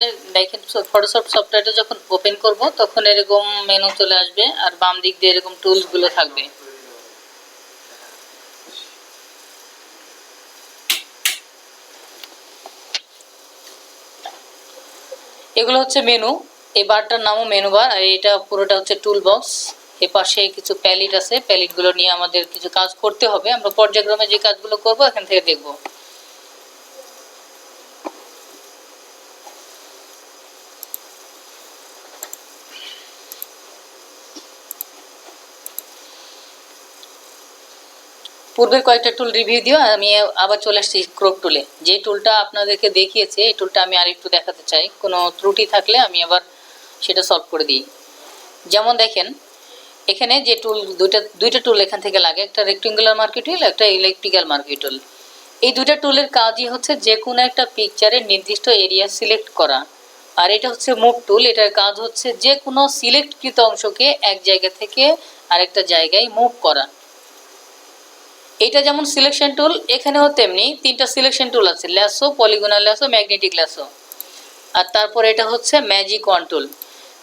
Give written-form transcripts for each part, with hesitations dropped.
দেখেন ফটোশপ সফটওয়্যারটা যখন ওপেন করব তখন এরকম মেনু চলে আসবে আর বাম দিক দিয়ে এরকম টুলস গুলো থাকবে। এগুলো হচ্ছে মেনু। এই বারটার নামও মেনু বার, আর এটা পুরোটা হচ্ছে টুল বক্স। এর পাশে কিছু প্যালেট আছে, প্যালেট গুলো নিয়ে আমাদের কিছু কাজ করতে হবে। আমরা পর্যায়ক্রমে যে কাজগুলো করব এখান থেকে দেখব। পূর্বের কয়েকটা টুল রিভিউ দিও, আমি আবার চলে আসছি ক্রপ টুলে। যে টুলটা আপনাদেরকে দেখিয়েছে এই টুলটা আমি আরেকটু দেখাতে চাই, কোনো ত্রুটি থাকলে আমি আবার সেটা সলভ করে দিই। যেমন দেখেন এখানে যে টুল দুইটা টুল এখান থেকে লাগে, একটা রেক্টেঙ্গুলার মার্কি টুল, একটা ইলেকট্রিক্যাল মার্কি টুল। এই দুইটা টুলের কাজই হচ্ছে যে কোনো একটা পিকচারের নির্দিষ্ট এরিয়া সিলেক্ট করা। আর এটা হচ্ছে মুভ টুল, এটার কাজ হচ্ছে যে কোনো সিলেক্টকৃত অংশকে এক জায়গা থেকে আরেকটা জায়গায় মুভ করা। এটা যেমন সিলেকশন টুল, এখানেও তেমনি তিনটা সিলেকশন টুল আছে, lasso, polygonal lasso, magnetic lasso. আর তারপর এটা হচ্ছে ম্যাজিক ওয়ান টুল।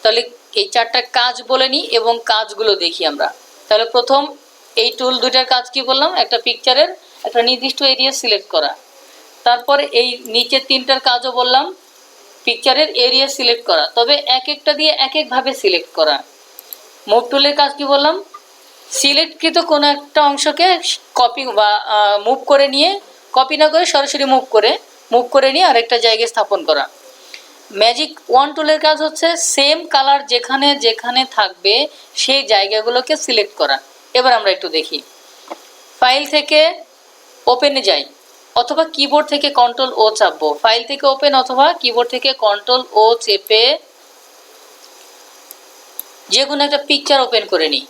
তাহলে এই চারটা কাজ বলে নিই এবং কাজগুলো দেখি আমরা। তাহলে প্রথম এই টুল দুটার কাজ কি বললাম, একটা পিকচারের একটা নির্দিষ্ট এরিয়া সিলেক্ট করা। তারপরে এই নিচের তিনটার কাজও বললাম, পিকচারের এরিয়া সিলেক্ট করা, তবে এক একটা দিয়ে এক একভাবে সিলেক্ট করা। মুভ টুলের কাজ কি বললাম, সিলেক্টকৃত কোনো একটা অংশকে কপি বা মুভ করে নিয়ে, কপি না করে সরাসরি মুভ করে নিয়ে আরেকটা জায়গায় স্থাপন করা। ম্যাজিক ওয়ান টুলের কাজ হচ্ছে সেম কালার যেখানে যেখানে থাকবে সেই জায়গাগুলোকে সিলেক্ট করা। এবার আমরা একটু দেখি। ফাইল থেকে ওপেনে যাই, অথবা কিবোর্ড থেকে কন্ট্রোল ও চাপবো। ফাইল থেকে ওপেন অথবা কিবোর্ড থেকে কন্ট্রোল ও চেপে যে কোনো একটা পিকচার ওপেন করে নিই।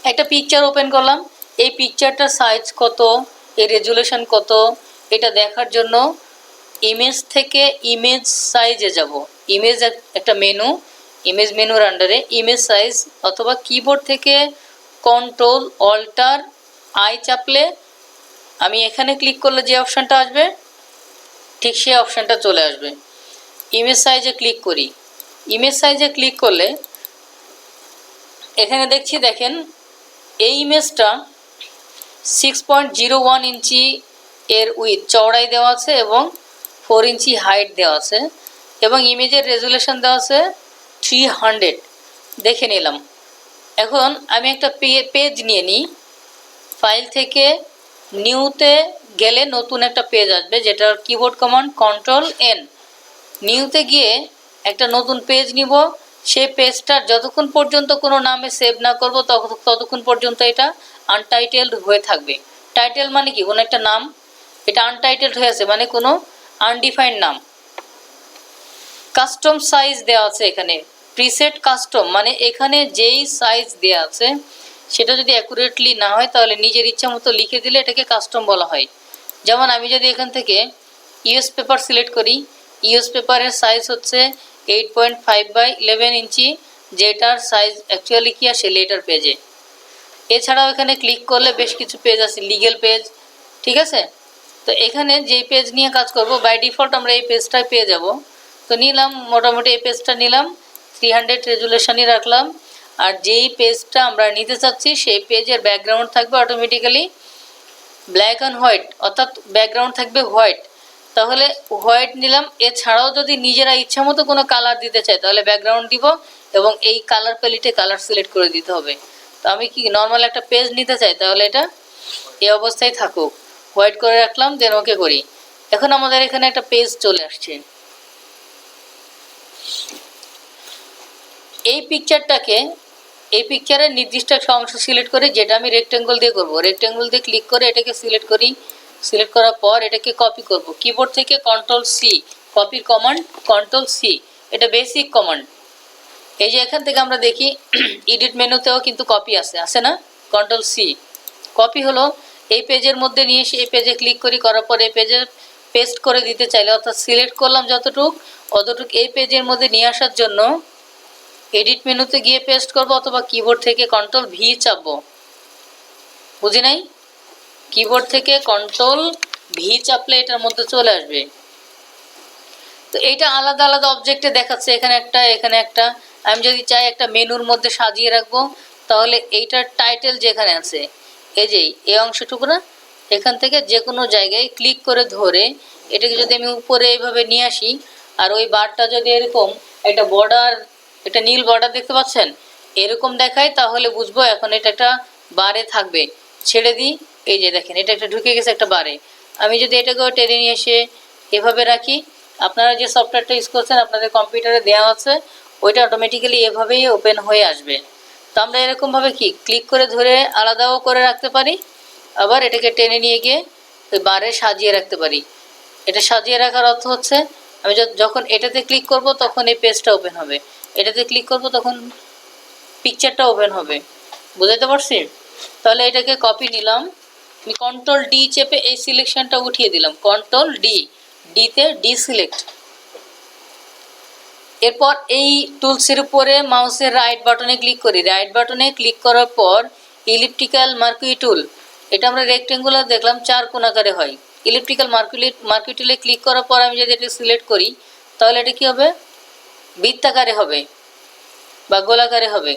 একটা পিকচার ওপেন করলাম, এই পিকচারটার সাইজ কত, এর রেজুলেশন কত, এটা দেখার জন্য ইমেজ থেকে ইমেজ সাইজে যাব। ইমেজ একটা মেনু, ইমেজ মেনুর আন্ডারে ইমেজ সাইজ, অথবা কিবোর্ড থেকে কন্ট্রোল অল্টার আই চাপলে আমি এখানে ক্লিক করলে যে অপশানটা আসবে ঠিক সেই অপশানটা চলে আসবে। ইমেজ সাইজে ক্লিক করি। ইমেজ সাইজে ক্লিক করলে এখানে দেখেন এই ইমেজটা 6.01 ইঞ্চি এর উইথ চওড়াই দেওয়া আছে এবং 4 ইঞ্চি হাইট দেওয়া আছে, এবং ইমেজের রেজুলেশন দেওয়া আছে 300। দেখে নিলাম। এখন আমি একটা পেজ নিয়ে নিই। ফাইল থেকে নিউতে গেলে নতুন একটা পেজ আসবে, যেটার কিবোর্ড কমান্ড কন্ট্রোল এন। নিউতে গিয়ে একটা নতুন পেজ নিব। সেই পেজটার যতক্ষণ পর্যন্ত কোনো নামে সেভ না করব ততক্ষণ পর্যন্ত এটা আনটাইটেলড হয়ে থাকবে। টাইটেল মানে কি, কোনো একটা নাম, এটা আনটাইটেলড হয়ে আছে মানে কোনো আনডিফাইন্ড নাম। কাস্টম সাইজ দেওয়া আছে এখানে, প্রিসেট কাস্টম মানে এখানে যেই সাইজ দেওয়া আছে সেটা যদি অ্যাকুরেটলি না হয় তাহলে নিজের ইচ্ছা মতো লিখে দিলে এটাকে কাস্টম বলা হয়। যেমন আমি যদি এখান থেকে ইউএস পেপার সিলেক্ট করি, ইউএস পেপারের সাইজ হচ্ছে 8.5/11 ইঞ্চি, যেটার সাইজ অ্যাকচুয়ালি কি আসে লেটার পেজে। এছাড়াও এখানে ক্লিক করলে বেশ কিছু পেজ আছে, লিগেল পেজ, ঠিক আছে। তো এখানে যেই পেজ নিয়ে কাজ করব বাই ডিফল্ট আমরা এই পেজটাই পেয়ে যাব। তো নিলাম, মোটামুটি এই পেজটা নিলাম, 300 রেজুলেশনই রাখলাম। আর যেই পেজটা আমরা নিতে চাচ্ছি সেই পেজের ব্যাকগ্রাউন্ড থাকবে অটোমেটিক্যালি ব্ল্যাক অ্যান্ড হোয়াইট, অর্থাৎ ব্যাকগ্রাউন্ড থাকবে হোয়াইট। তাহলে হোয়াইট নিলাম। এছাড়াও যদি নিজেরা ইচ্ছা মতো কোনো কালার দিতে চাই তাহলে ব্যাকগ্রাউন্ড দিব এবং এই কালার প্যালেটে কালার সিলেক্ট করে দিতে হবে। তো আমি কি নর্মাল একটা পেজ নিতে চাই, তাহলে এটা এই অবস্থায় থাকুক, হোয়াইট করে রাখলাম, দেন ওকে করি। এখন আমাদের এখানে একটা পেজ চলে আসছে। এই পিকচারের নির্দিষ্ট একটা অংশ সিলেক্ট করে, যেটা আমি রেক্টেঙ্গল দিয়ে করব, রেক্টেঙ্গল দিয়ে ক্লিক করে এটাকে সিলেক্ট করি। সিলেক্ট করার পর এটাকে কপি করব। কিবোর্ড থেকে কন্ট্রোল সি, কপির কমান্ড কন্ট্রোল সি, এটা বেসিক কমান্ড। এই যে এখান থেকে আমরা দেখি এডিট মেনুতেও কিন্তু কপি আছে না, কন্ট্রোল সি। কপি হলো এই পেজের মধ্যে নিয়ে এসে এই পেজে ক্লিক করার পর এই পেজে পেস্ট করে দিতে চাইলে, অর্থাৎ সিলেক্ট করলাম অতটুক এই পেজের মধ্যে নিয়ে আসার জন্য এডিট মেনুতে গিয়ে পেস্ট করব অথবা কিবোর্ড থেকে কন্ট্রোল ভি চাপবো, বুঝি নাই? কিবোর্ড থেকে কন্ট্রোল ভি চাপলে এটার মধ্যে চলে আসবে। তো এইটা আলাদা আলাদা অবজেক্টে দেখাচ্ছে, এখানে একটা এখানে একটা। আমি যদি চাই একটা মেনুর মধ্যে সাজিয়ে রাখবো, তাহলে এইটার টাইটেল যেখানে আছে এই যে এই অংশটুকু না, এখান থেকে যে কোনো জায়গায় ক্লিক করে ধরে এটাকে যদি আমি উপরে এইভাবে নিয়ে আসি, আর ওই বারটা যদি এরকম একটা বর্ডার, একটা নীল বর্ডার দেখতে পাচ্ছেন এরকম দেখায়, তাহলে বুঝবো এখন এটা একটা বারে থাকবে। ছেড়ে দিই, এই যে দেখেন এটা একটা ঢুকে গেছে একটা বারে। আমি যদি এটাকেও টেনে নিয়ে এসে এভাবে রাখি, আপনারা যে সফটওয়্যারটা ইউজ করছেন আপনাদের কম্পিউটারে দেওয়া আছে, ওইটা অটোমেটিক্যালি এভাবেই ওপেন হয়ে আসবে। তো আমরা এরকমভাবে কি ক্লিক করে ধরে আলাদাও করে রাখতে পারি, আবার এটাকে টেনে নিয়ে গিয়ে ওই বারে সাজিয়ে রাখতে পারি। এটা সাজিয়ে রাখার অর্থ হচ্ছে আমি যখন এটাতে ক্লিক করব তখন এই পেজটা ওপেন হবে, এটাতে ক্লিক করব তখন পিকচারটা ওপেন হবে। বুঝাতে পারছি? তাহলে এটাকে কপি নিলাম, আমি কন্ট্রোল ডি চেপে এই সিলেকশনটা উঠিয়ে দিলাম, কন্ট্রোল ডি, ডিতে ডি সিলেক্ট। এরপর এই টুলসের উপরে মাউসের রাইট বাটনে ক্লিক করি, রাইট বাটনে ক্লিক করার পর ইলিপ্টিক্যাল মার্কুই টুল, এটা আমরা রেক্টেঙ্গুলার দেখলাম 4 কোণ আকারে হয়। ইলিপ্টিক্যাল মার্কুই টুলে ক্লিক করার পর আমি যদি এটা সিলেক্ট করি তাহলে এটা কি হবে, বৃত্তাকারে হবে বা গোলাকারে হবে।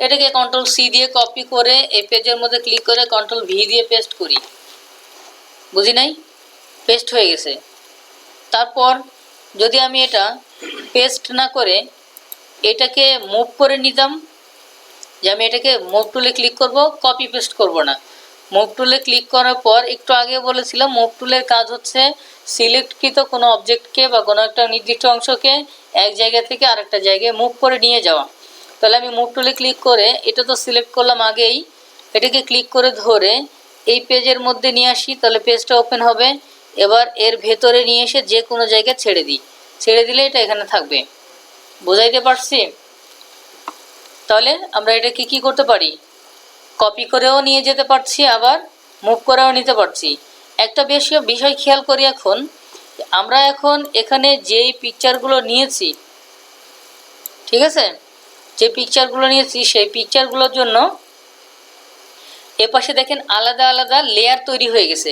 এটাকে কন্ট্রোল সি দিয়ে কপি করে এই পেজের মধ্যে ক্লিক করে কন্ট্রোল ভি দিয়ে পেস্ট করি, বুঝি নাই? পেস্ট হয়ে গেছে। তারপর যদি আমি এটা পেস্ট না করে এটাকে মুভ করে নিতাম, যে আমি এটাকে মুভ টুলে ক্লিক করব, কপি পেস্ট করব না। মুভ টুলে ক্লিক করার পর একটু আগে বলেছিলাম মুভ টুলের কাজ হচ্ছে সিলেক্টকৃত কোনো অবজেক্টকে বা কোনো একটা নির্দিষ্ট অংশকে এক জায়গা থেকে আরেকটা জায়গায় মুভ করে নিয়ে যাওয়া। তাহলে আমি মুভ টুলে ক্লিক করে এটা তো সিলেক্ট করলাম আগেই, এটাকে ক্লিক করে ধরে এই পেজের মধ্যে নিয়ে আসি, তাহলে পেজটা ওপেন হবে। এবার এর ভেতরে নিয়ে এসে যে কোনো জায়গায় ছেড়ে দিই, ছেড়ে দিলে এটা এখানে থাকবে। বুঝাইতে পারছি? তাহলে আমরা এটাকে কি করতে পারি, কপি করেও নিয়ে যেতে পারছি, আবার মুভ করেও নিতে পারছি। একটা বেশি বিষয় খেয়াল করি, এখন আমরা এখন এখানে যেই পিকচারগুলো নিয়েছি, ঠিক আছে, যে পিকচারগুলো নিয়েছি সেই পিকচারগুলোর জন্য এপাশে দেখেন আলাদা আলাদা লেয়ার তৈরি হয়ে গেছে।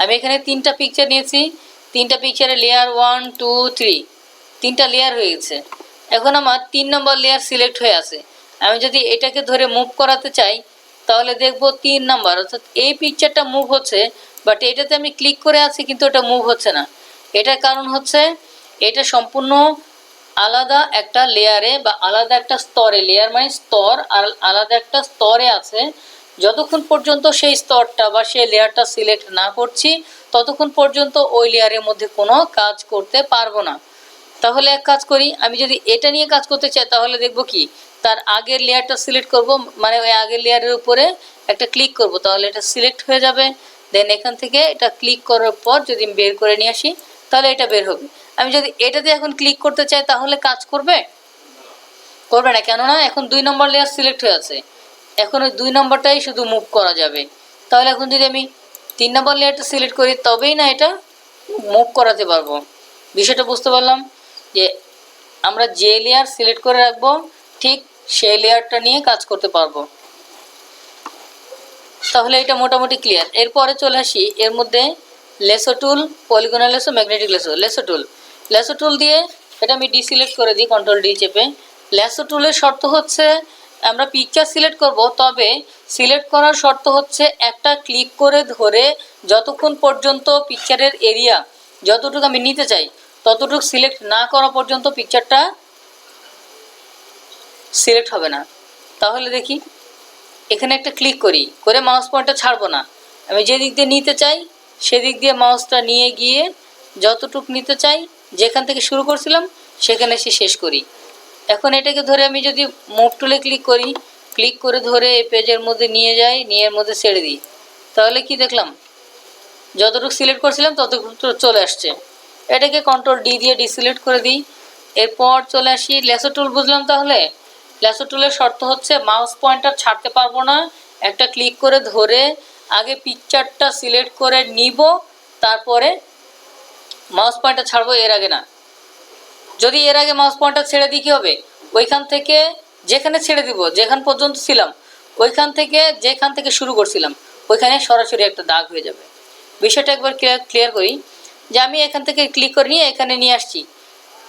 আমি এখানে 3টা পিকচার নিয়েছি, 3টা পিকচারে লেয়ার 1 2 3, 3টা লেয়ার হয়ে গেছে। এখন আমার 3 নম্বর লেয়ার সিলেক্ট হয়ে আছে। আমি যদি এটাকে ধরে মুভ করাতে চাই তাহলে দেখব 3 নাম্বার, অর্থাৎ এই পিকচারটা মুভ হচ্ছে, বাট এটাতে আমি ক্লিক করে আছি কিন্তু এটা মুভ হচ্ছে না। এটার কারণ হচ্ছে এটা সম্পূর্ণ আলাদা একটা লেয়ারে বা আলাদা একটা স্তরে, লেয়ার মানে স্তর, আর আলাদা একটা স্তরে আছে। যতক্ষণ পর্যন্ত সেই স্তরটা বা সেই লেয়ারটা সিলেক্ট না করছি ততক্ষণ পর্যন্ত ওই লেয়ারের মধ্যে কোনো কাজ করতে পারবো না। তাহলে এক কাজ করি, আমি যদি এটা নিয়ে কাজ করতে চাই তাহলে দেখব কি তার আগের লেয়ারটা সিলেক্ট করব, মানে ওই আগের লেয়ারের উপরে একটা ক্লিক করব, তাহলে এটা সিলেক্ট হয়ে যাবে। দেন এখান থেকে এটা ক্লিক করার পর যদি আমি বের করে নিয়ে আসি তাহলে এটা বের হবে। আমি যদি এটাতে এখন ক্লিক করতে চাই তাহলে কাজ করবে? করবে না, কেননা এখন 2 নম্বর লেয়ার সিলেক্ট হয়ে আছে, এখন ওই 2 নম্বরটাই শুধু মুভ করা যাবে। তাহলে এখন যদি আমি 3 নম্বর লেয়ারটা সিলেক্ট করি তবেই না এটা মুভ করাতে পারবো। বিষয়টা বুঝতে পারলাম যে আমরা যে লেয়ার সিলেক্ট করে রাখবো ঠিক সেই লেয়ারটা নিয়ে কাজ করতে পারবো। তাহলে এটা মোটামুটি ক্লিয়ার। এরপরে চলে আসি এর মধ্যে lasso tool, polygonal lasso, magnetic lasso. Lasso tool দিয়ে এটা আমি ডিসিলেক্ট করে দিই কন্ট্রোল ডি চেপে। লেসো টুলের শর্ত হচ্ছে আমরা পিকচার সিলেক্ট করব, তবে সিলেক্ট করার শর্ত হচ্ছে একটা ক্লিক করে ধরে যতক্ষণ পর্যন্ত পিকচারের এরিয়া যতটুকু আমি নিতে চাই ততটুকু সিলেক্ট না করা পর্যন্ত পিকচারটা সিলেক্ট হবে না। তাহলে দেখি এখানে একটা ক্লিক করি, করে মাউস পয়েন্টটা ছাড়বো না, আমি যে দিক দিয়ে নিতে চাই সেদিক দিয়ে মাউসটা নিয়ে গিয়ে যতটুকু নিতে চাই যেখান থেকে শুরু করছিলাম সেখানে এসে শেষ করি। এখন এটাকে ধরে আমি যদি মুভ টুলে ক্লিক করি, ক্লিক করে ধরে এই পেজের মধ্যে নিয়ে যাই, নিয়ে এর মধ্যে ছেড়ে দিই, তাহলে কি দেখলাম যতটুকু সিলেক্ট করছিলাম ততটুকু চলে আসছে। এটাকে কন্ট্রোল ডি দিয়ে ডিসিলেক্ট করে দিই। এরপর চলে আসি লেসো টুল। বুঝলাম তাহলে লেসো টুলের শর্ত হচ্ছে মাউস পয়েন্টার ছাড়তে পারবো না, একটা ক্লিক করে ধরে আগে পিকচারটা সিলেক্ট করে নিব, তারপরে মাউস পয়েন্টার ছাড়বো, এর আগে না। যদি এর আগে মাউস পয়েন্টার ছেড়ে দিই কী হবে, ওইখান থেকে যেখানে ছেড়ে দিব, যেখান পর্যন্ত ছিলাম ওইখান থেকে যেখান থেকে শুরু করছিলাম ওইখানে সরাসরি একটা দাগ হয়ে যাবে। বিষয়টা একবার ক্লিয়ার করি, যে আমি এখান থেকে ক্লিক করে নিয়ে এখানে নিয়ে আসছি,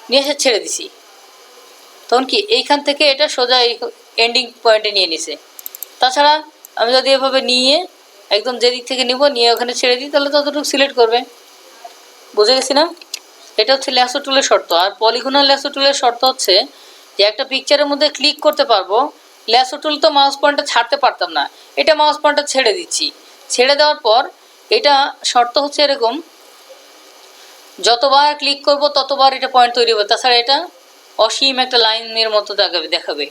নিয়ে এসে ছেড়ে দিছি, তখন কি এইখান থেকে এটা সোজা এন্ডিং পয়েন্টে নিয়ে নিছে। তাছাড়া আমি যদি এভাবে নিয়ে একদম যে দিক থেকে নিব নিয়ে ওখানে ছেড়ে দিই তাহলে ততটুকু সিলেক্ট করবে। বুঝে গেছি না? এটা হচ্ছে ল্যাসো টুলের শর্ত। আর পলিগনাল ল্যাসো টুলের শর্ত হচ্ছে যে একটা পিকচারের মধ্যে ক্লিক করতে পারবো, ল্যাসো টুল তো মাউস পয়েন্টার ছাড়তে পারতাম না, এটা মাউস পয়েন্টার ছেড়ে দিচ্ছি। ছেড়ে দেওয়ার পর এটা শর্ত হচ্ছে এরকম, যতবার ক্লিক করব ততবার এটা পয়েন্ট তৈরি হবে, তাছাড়া এটা অসীম একটা লাইনের মতো দেখাবে।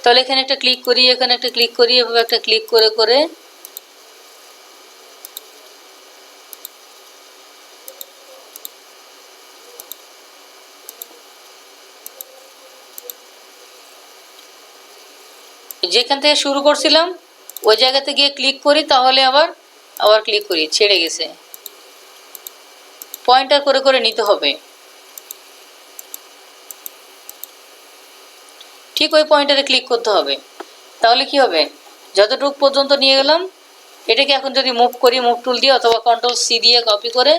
তাহলে এখানে একটা ক্লিক করি, এখানে একটা ক্লিক করি, এভাবে একটা ক্লিক করে করে যেখান থেকে শুরু করছিলাম ওই জায়গাতে গিয়ে ক্লিক করি, তাহলে আবার ক্লিক করি, ছেড়ে গেছে। পয়েন্টার করে করে নিতে হবে, ঠিক ওই পয়েন্টারে ক্লিক করতে হবে। তাহলে কি হবে, যতটুকু পর্যন্ত নিয়ে গেলাম এটাকে এখন যদি মুভ করি, মুভ টুল দিয়ে অথবা কন্ট্রোল সি দিয়ে কপি করে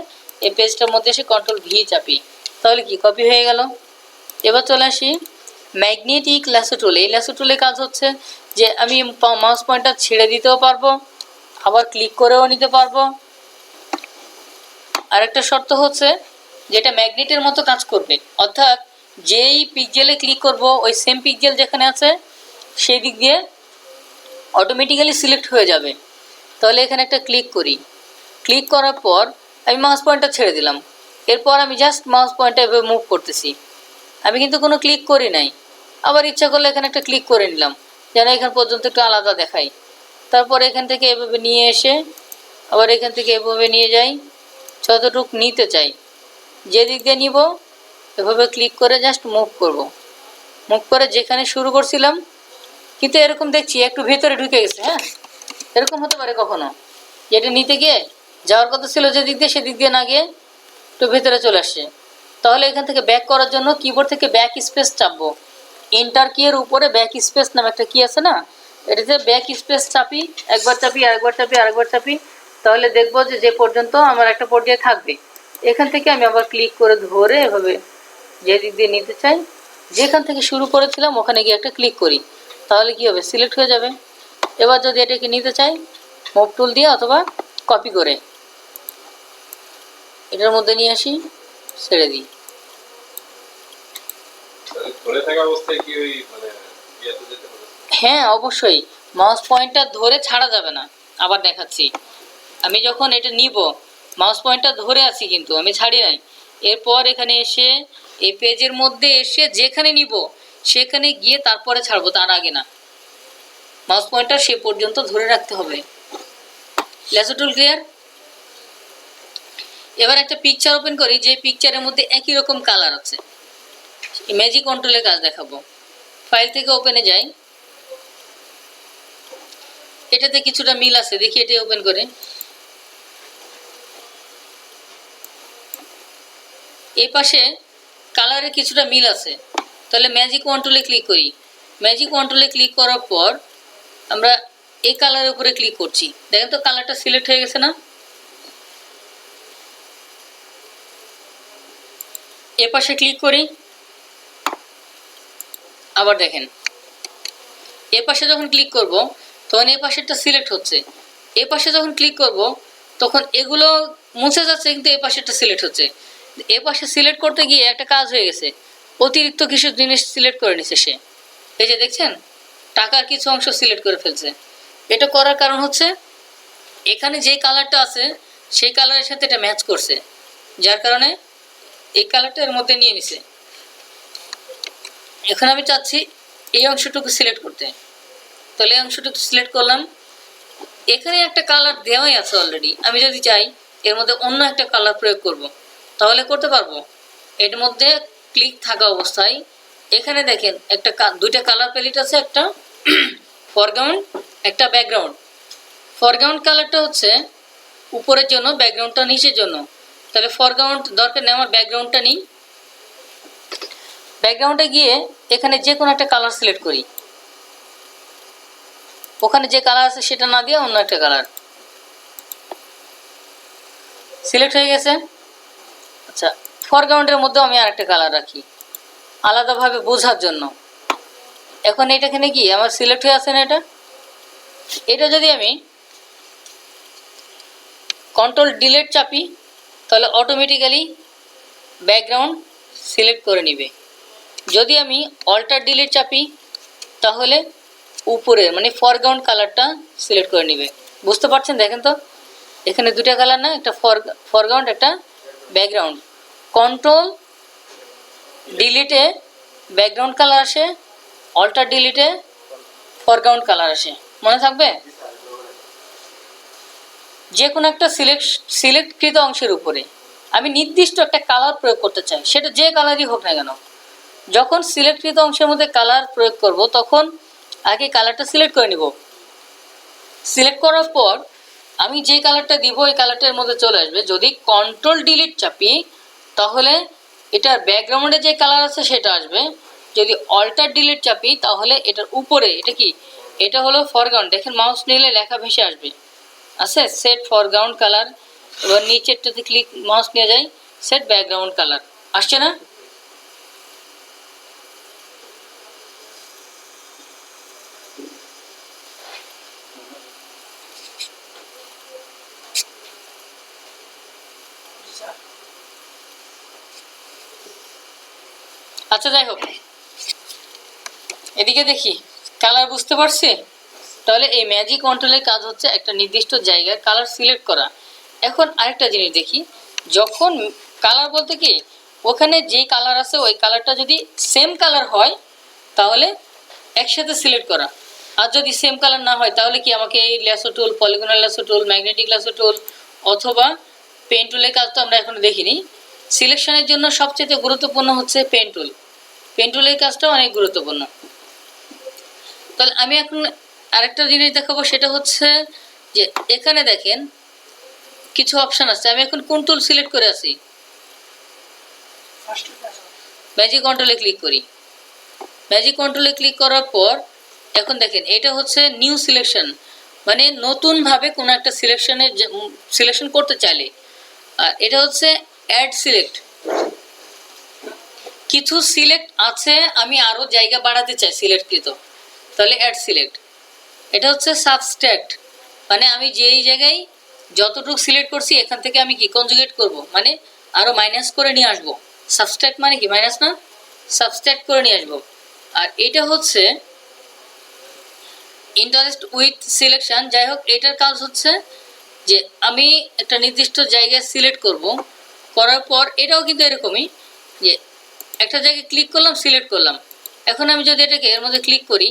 এই পেজটার মধ্যে এসে কন্ট্রোল ভি চাপি, তাহলে কি কপি হয়ে গেল। এবার চলে আসি ম্যাগনেটিক ল্যাসো টুল। এই ল্যাসো টুলের কাজ হচ্ছে যে আমি মাউস পয়েন্টার ছেড়ে দিতেও পারবো, আবার ক্লিক করেও নিতে পারবো। আরেকটা শর্ত হচ্ছে যেটা ম্যাগনেটের মতো কাজ করবে, অর্থাৎ যেই পিক্সেলে ক্লিক করব ওই সেম পিক্সেল যেখানে আছে সেই দিক দিয়ে অটোমেটিক্যালি সিলেক্ট হয়ে যাবে। তাহলে এখানে একটা ক্লিক করি, ক্লিক করার পর আমি মাউস পয়েন্টার ছেড়ে দিলাম, এরপর আমি জাস্ট মাউস পয়েন্টার এভাবে মুভ করতেছি, আমি কিন্তু কোনো ক্লিক করি নাই। আবার ইচ্ছা করলে এখানে একটা ক্লিক করে নিলাম যেন এখান পর্যন্ত একটু আলাদা দেখাই। তারপর এখান থেকে এভাবে নিয়ে এসে আবার এখান থেকে এভাবে নিয়ে যাই, যতটুকু নিতে চাই যে দিক দিয়ে নিব এভাবে ক্লিক করে জাস্ট মুভ করব, মুভ করে যেখানে শুরু করছিলাম। কিন্তু এরকম দেখছি একটু ভেতরে ঢুকে গেছে। হ্যাঁ, এরকম হতে পারে কখনো যেটা নিতে গিয়ে যাওয়ার কথা ছিল যে দিক দিয়ে সেদিক দিয়ে না গিয়ে একটু ভেতরে চলে আসছে। তাহলে এখান থেকে ব্যাক করার জন্য কিবোর্ড থেকে ব্যাক স্পেস চাপবো, এন্টার কি এর উপরে ব্যাক স্পেস নামে একটা কি আছে না, এটাতে ব্যাক স্পেস চাপি, একবার চাপি, আরেকবার চাপি, আরেকবার চাপি, তাহলে দেখবো যে যে পর্যন্ত আমার একটা পর্যায়ে থাকবে। এখান থেকে আমি আবার ক্লিক করে ধরে এভাবে যে দিক দিয়ে নিতে চাই, যেখান থেকে শুরু করেছিলাম ওখানে গিয়ে একটা ক্লিক করি, তাহলে কি হবে, সিলেক্ট হয়ে যাবে। এবার যদি এটাকে নিতে চাই মুভ টুল দিয়ে অথবা কপি করে এটার মধ্যে নিয়ে আসি, ছেড়ে দিই। হ্যাঁ অবশ্যই, মাউস পয়েন্টার ধরে ছাড়া যাবে না। আবার দেখাচ্ছি, আমি যখন এটা নিব মাউস পয়েন্টার ধরে আছি কিন্তু আমি ছাড়ি নাই। এরপর এখানে এসে এই পেজের মধ্যে এসে যেখানে নিব সেখানে গিয়ে তারপরে ছাড়বো, তার আগে না। মাউস পয়েন্টার সে পর্যন্ত ধরে রাখতে হবে। ল্যাসো টুল ক্লিয়ার? এবার একটা পিকচার ওপেন করি, যে পিকচারের মধ্যে একই রকম কালার আছে, ম্যাজিক কন্ট্রোলের কাজ দেখাবো। ফাইল থেকে ওপেনে যাই, এটাতে কিছুটা মিল আছে, দেখি এটা ওপেন করে। এই পাশে কালারের কিছুটা মিল আছে, তাহলে ম্যাজিক কন্ট্রোলে ক্লিক করি। ম্যাজিক কন্ট্রোলে ক্লিক করার পর আমরা এই কালারের উপরে ক্লিক করছি, দেখেন তো কালারটা সিলেক্ট হয়ে গেছে না। এ পাশে ক্লিক করি, আবার দেখেন এ পাশে যখন ক্লিক করব তখন এই পাশেরটা সিলেক্ট হচ্ছে, এ পাশে যখন ক্লিক করব তখন এগুলো মুছে যাচ্ছে কিন্তু এ পাশেরটা সিলেক্ট হচ্ছে। এ পাশে সিলেক্ট করতে গিয়ে একটা কাজ হয়ে গেছে, অতিরিক্ত কিছু জিনিস সিলেক্ট করে নিছে সে। এই যে দেখছেন টাকার কিছু অংশ সিলেক্ট করে ফেলছে। এটা করার কারণ হচ্ছে এখানে যে কালারটা আছে সেই কালারের সাথে এটা ম্যাচ করছে, যার কারণে এই কালারটা এর মধ্যে নিয়ে নিছে। এখন আমি চাচ্ছি এই অংশটুকু সিলেক্ট করতে, তাহলে এই অংশটুকু সিলেক্ট করলাম। এখানে একটা কালার দেওয়াই আছে অলরেডি, আমি যদি চাই এর মধ্যে অন্য একটা কালার প্রয়োগ করব তাহলে করতে পারবো। এর মধ্যে ক্লিক থাকা অবস্থায় এখানে দেখেন একটা দুইটা কালার প্যালেট আছে, একটা ফরগ্রাউন্ড একটা ব্যাকগ্রাউন্ড। ফরগ্রাউন্ড কালারটা হচ্ছে উপরের জন্য, ব্যাকগ্রাউন্ডটা নিচের জন্য। তাহলে ফরগ্রাউন্ড দরকার নেই, আমার ব্যাকগ্রাউন্ডটা নিই। ব্যাকগ্রাউন্ডে গিয়ে এখানে যে কোনো একটা কালার সিলেক্ট করি, ওখানে যে কালার আছে সেটা না দিয়ে অন্য একটা কালার সিলেক্ট হয়ে গেছে। আচ্ছা, ফরগ্রাউন্ডের মধ্যেও আমি আরেকটা কালার রাখি আলাদাভাবে বোঝার জন্য। এখন এটাখানে কি আমার সিলেক্ট হয়ে আছে না, এটা যদি আমি কন্ট্রোল ডিলিট চাপি তাহলে অটোমেটিক্যালি ব্যাকগ্রাউন্ড সিলেক্ট করে নিবে। যদি আমি অল্টার ডিলিট চাপি তাহলে উপরে মানে ফরগ্রাউন্ড কালারটা সিলেক্ট করে নিবে। বুঝতে পারছেন? দেখেন তো এখানে দুটা কালার না, একটা ফরগ্রাউন্ড একটা ব্যাকগ্রাউন্ড। কন্ট্রোল ডিলিটে ব্যাকগ্রাউন্ড কালার আসে, অল্টার ডিলিটে ফরগ্রাউন্ড কালার আসে, মনে থাকবে? যে কোনো একটা সিলেক্টকৃত অংশের উপরে আমি নির্দিষ্ট একটা কালার প্রয়োগ করতে চাই, সেটা যে কালারই হোক না কেন। যখন সিলেক্টকৃত অংশের মধ্যে কালার প্রয়োগ করব তখন আগে কালারটা সিলেক্ট করে নিব। সিলেক্ট করার পর আমি যে কালারটা দিব ওই কালারটার মধ্যে চলে আসবে। যদি কন্ট্রোল ডিলিট চাপি তাহলে এটার ব্যাকগ্রাউন্ডে যে কালার আছে সেটা আসবে। যদি অল্টার ডিলিট চাপি তাহলে এটার উপরে এটা কি, এটা হলো ফরগ্রাউন্ড। দেখেন মাউস নিলে লেখা ভেসে আসবে, আছে সেট ফরগ্রাউন্ড কালার। এবার নিচেরটাতে ক্লিক মাউস নিয়ে যাই, সেট ব্যাকগ্রাউন্ড কালার আসছে না? আচ্ছা যাই হোক, এদিকে দেখি কালার বুঝতে পারছি। তাহলে এই ম্যাজিক কন্ট্রোলের কাজ হচ্ছে একটা নির্দিষ্ট জায়গার কালার সিলেক্ট করা। এখন আরেকটা জিনিস দেখি, যখন কালার বলতে কি ওখানে যে কালার আছে ওই কালারটা যদি সেম কালার হয় তাহলে একসাথে সিলেক্ট করা। আর যদি সেম কালার না হয় তাহলে কি আমাকে এই ল্যাসো টুল, পলিগনাল ল্যাসো টুল, ম্যাগনেটিক ল্যাসো টুল অথবা পেন টুলের কাজ তো আমরা এখনো দেখিনি। সিলেকশনের জন্য সবচেয়ে গুরুত্বপূর্ণ হচ্ছে পেন টুল। পেন টুলের কাজটাও অনেক গুরুত্বপূর্ণ। তাহলে আমি এখন আরেকটা জিনিস দেখাবো, সেটা হচ্ছে যে এখানে দেখেন কিছু অপশন আছে। আমি এখন কোন টুল সিলেক্ট করে আছি, ম্যাজিক কন্ট্রোলে ক্লিক করি। ম্যাজিক কন্ট্রোলে ক্লিক করার পর এখন দেখেন এটা হচ্ছে নিউ সিলেকশন, মানে নতুনভাবে কোনো একটা সিলেকশন করতে চাইলে। আর এটা হচ্ছে অ্যাড সিলেক্ট, কিছু সিলেক্ট আছে আমি আরও জায়গা বাড়াতে চাই সিলেক্টকৃত, তাহলে অ্যাড সিলেক্ট। এটা হচ্ছে সাবস্ট্রাক্ট, মানে আমি যেই জায়গায় যতটুকু সিলেক্ট করছি এখান থেকে আমি কি কনজুগেট করব, মানে আরও মাইনাস করে নিয়ে আসবো। সাবস্ট্রাক্ট মানে কি মাইনাস না, সাবস্ট্রাক্ট করে নিয়ে আসবো। আর এটা হচ্ছে ইন্টারেস্ট উইথ সিলেকশন। যাই হোক, এটার কাজ হচ্ছে যে আমি একটা নির্দিষ্ট জায়গায় সিলেক্ট করব, করার পর এটাও কিন্তু এরকমই যে একটা জায়গায় ক্লিক করলাম, সিলেক্ট করলাম। এখন আমি যদি এটাকে এর মধ্যে ক্লিক করি,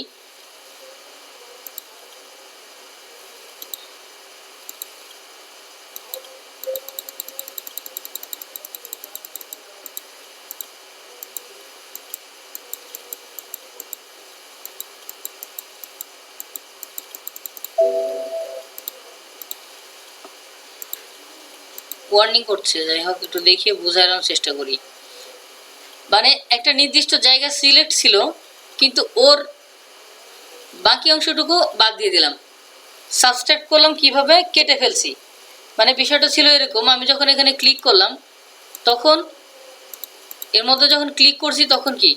ওয়ার্নিং করছে। যাই হোক, একটু দেখিয়ে বোঝানোর চেষ্টা করি। মানে একটা নির্দিষ্ট জায়গা সিলেক্ট ছিল কিন্তু ওর বাকি অংশটুকু বাদ দিয়ে দিলাম, সাবস্ট্রাক্ট করলাম, কিভাবে কেটে ফেলছি। মানে বিষয়টা ছিল এরকম, আমি যখন এখানে ক্লিক করলাম তখন এর মধ্যে যখন ক্লিক করছি তখন কি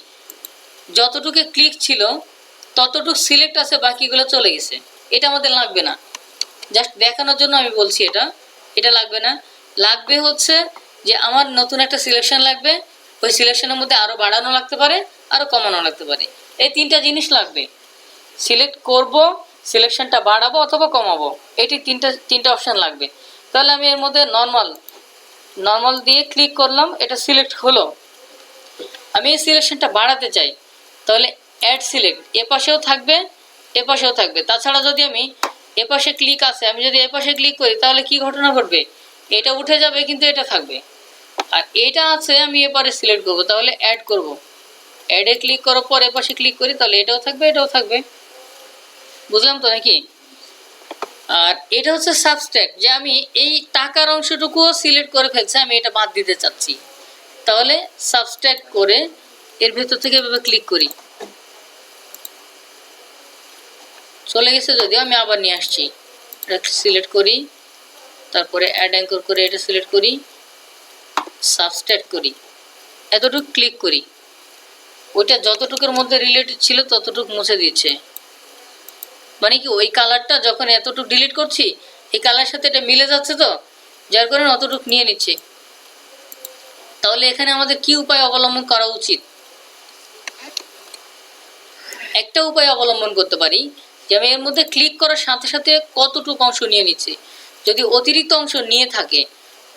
যতটুকু ক্লিক ছিল ততটুকু সিলেক্ট আছে, বাকিগুলো চলে গেছে। এটা আমাদের লাগবে না, জাস্ট দেখানোর জন্য আমি বলছি। এটা লাগবে না। লাগবে হচ্ছে যে আমার নতুন একটা সিলেকশন লাগবে, ওই সিলেকশনের মধ্যে আরও বাড়ানো লাগতে পারে, আরও কমানো লাগতে পারে। এই তিনটা জিনিস লাগবে। সিলেক্ট করব, সিলেকশনটা বাড়াবো অথবা কমাবো, এটি তিনটা অপশান লাগবে। তাহলে আমি এর মধ্যে নর্মাল দিয়ে ক্লিক করলাম, এটা সিলেক্ট হলো। আমি এই সিলেকশনটা বাড়াতে চাই, তাহলে অ্যাড সিলেক্ট, এপাশেও থাকবে এপাশেও থাকবে। তাছাড়া যদি আমি এপাশে ক্লিক আছে, আমি যদি এপাশে ক্লিক করি তাহলে কি ঘটনা ঘটবে, এটা উঠে যাবে কিন্তু এটা থাকবে। আর এটা আছে আমি এপারে সিলেক্ট করব, তাহলে অ্যাড করব, অ্যাডে ক্লিক করার পর এপাশে ক্লিক করি তাহলে এটাও থাকবে এটাও থাকবে। বুঝলাম তো নাকি? আর এটা হচ্ছে সাবস্ট্রাক্ট, যে আমি এই টাকার অংশটুকুও সিলেক্ট করে ফেলছি, আমি এটা বাদ দিতে চাচ্ছি। তাহলে সাবস্ট্রাক্ট করে এর ভেতর থেকে এভাবে ক্লিক করি, চলে গেছে যদিও, আমি আবার নিয়ে আসছি। এটা সিলেক্ট করি, তারপরে অ্যাড অ্যাঙ্কর করে এটা সিলেক্ট করি, সাবস্ট্রাক্ট করি, এতটুকু ক্লিক করি, ওইটা যতটুকুর মধ্যে রিলেটেড ছিল ততটুকু মুছে দিচ্ছে। মানে কি ওই কালারটা যখন এতটুকু ডিলিট করছি এই কালারের সাথে এটা মিলে যাচ্ছে, তো যার কারণে অতটুকু নিয়ে নিচ্ছে। তাহলে এখানে আমাদের কি উপায় অবলম্বন করা উচিত? একটা উপায় অবলম্বন করতে পারি যে আমি এর মধ্যে ক্লিক করার সাথে সাথে কতটুকু অংশ নিয়ে নিচ্ছি। যদি অতিরিক্ত অংশ নিয়ে থাকে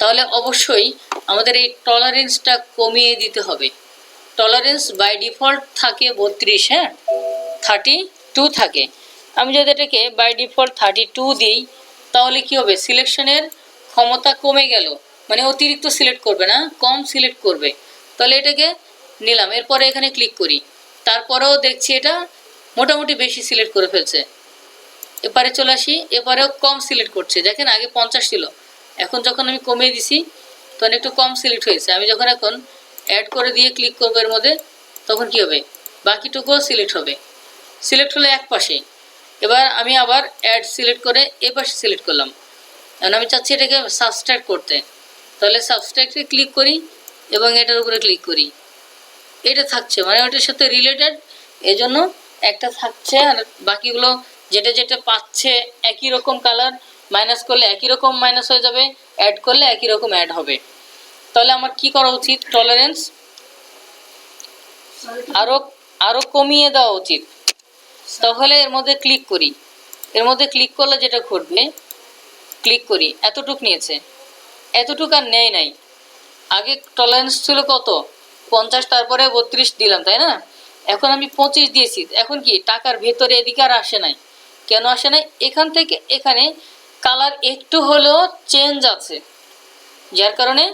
তাহলে অবশ্যই আমাদের এই টলারেন্সটা কমিয়ে দিতে হবে। টলারেন্স বাই ডিফল্ট থাকে 32, হ্যাঁ 32 থাকে। আমি যদি এটাকে বাই ডিফল্ট 32 দিই তাহলে কি হবে, সিলেকশনের ক্ষমতা কমে গেল, মানে অতিরিক্ত সিলেক্ট করবে না, কম সিলেক্ট করবে। তাহলে এটাকে নিলাম, এরপরে এখানে ক্লিক করি, তারপরেও দেখছি এটা মোটামুটি বেশি সিলেক্ট করে ফেলছে। এপারে চলে আসি, এপারেও কম সিলেক্ট করছে। দেখেন আগে 50 ছিল, এখন যখন আমি কমিয়ে দিছি তখন একটু কম সিলেক্ট হয়েছে। আমি যখন এখন অ্যাড করে দিয়ে ক্লিক করবো এর মধ্যে, তখন কি হবে, বাকিটুকুও সিলেক্ট হবে। সিলেক্ট হলে এক পাশে। এবার আমি আবার অ্যাড সিলেক্ট করে এ পাশে সিলেক্ট করলাম। এখন আমি চাচ্ছি এটাকে সাবস্ট্রাক্ট করতে, তাহলে সাবস্ট্রাক্টে ক্লিক করি এবং এটার উপরে ক্লিক করি। এটা থাকছে, মানে ওটার সাথে রিলেটেড, এজন্য একটা থাকছে, আর বাকিগুলো যেটা যেটা পাচ্ছে একই রকম কালার, মাইনাস করলে একই রকম মাইনাস হয়ে যাবে, অ্যাড করলে একই রকম অ্যাড হবে। তাহলে আমার কি করা উচিত, টলারেন্স আরো কমিয়ে দেওয়া উচিত। তাহলে এর মধ্যে ক্লিক করি, এর মধ্যে ক্লিক করলে যেটা ঘটবে, ক্লিক করি, এতটুক নিয়েছে, এতটুক আর নেই নাই। আগে টলারেন্স ছিল কত, 50, তারপরে 32 দিলাম, তাই না? এখন আমি 25 দিয়েছি। এখন কি টাকার ভেতরে এদিকে আর আসে নাই। কেন আসে নাই? এখান থেকে এখানে কালার একটু হলেও চেঞ্জ আছে, যার কারণে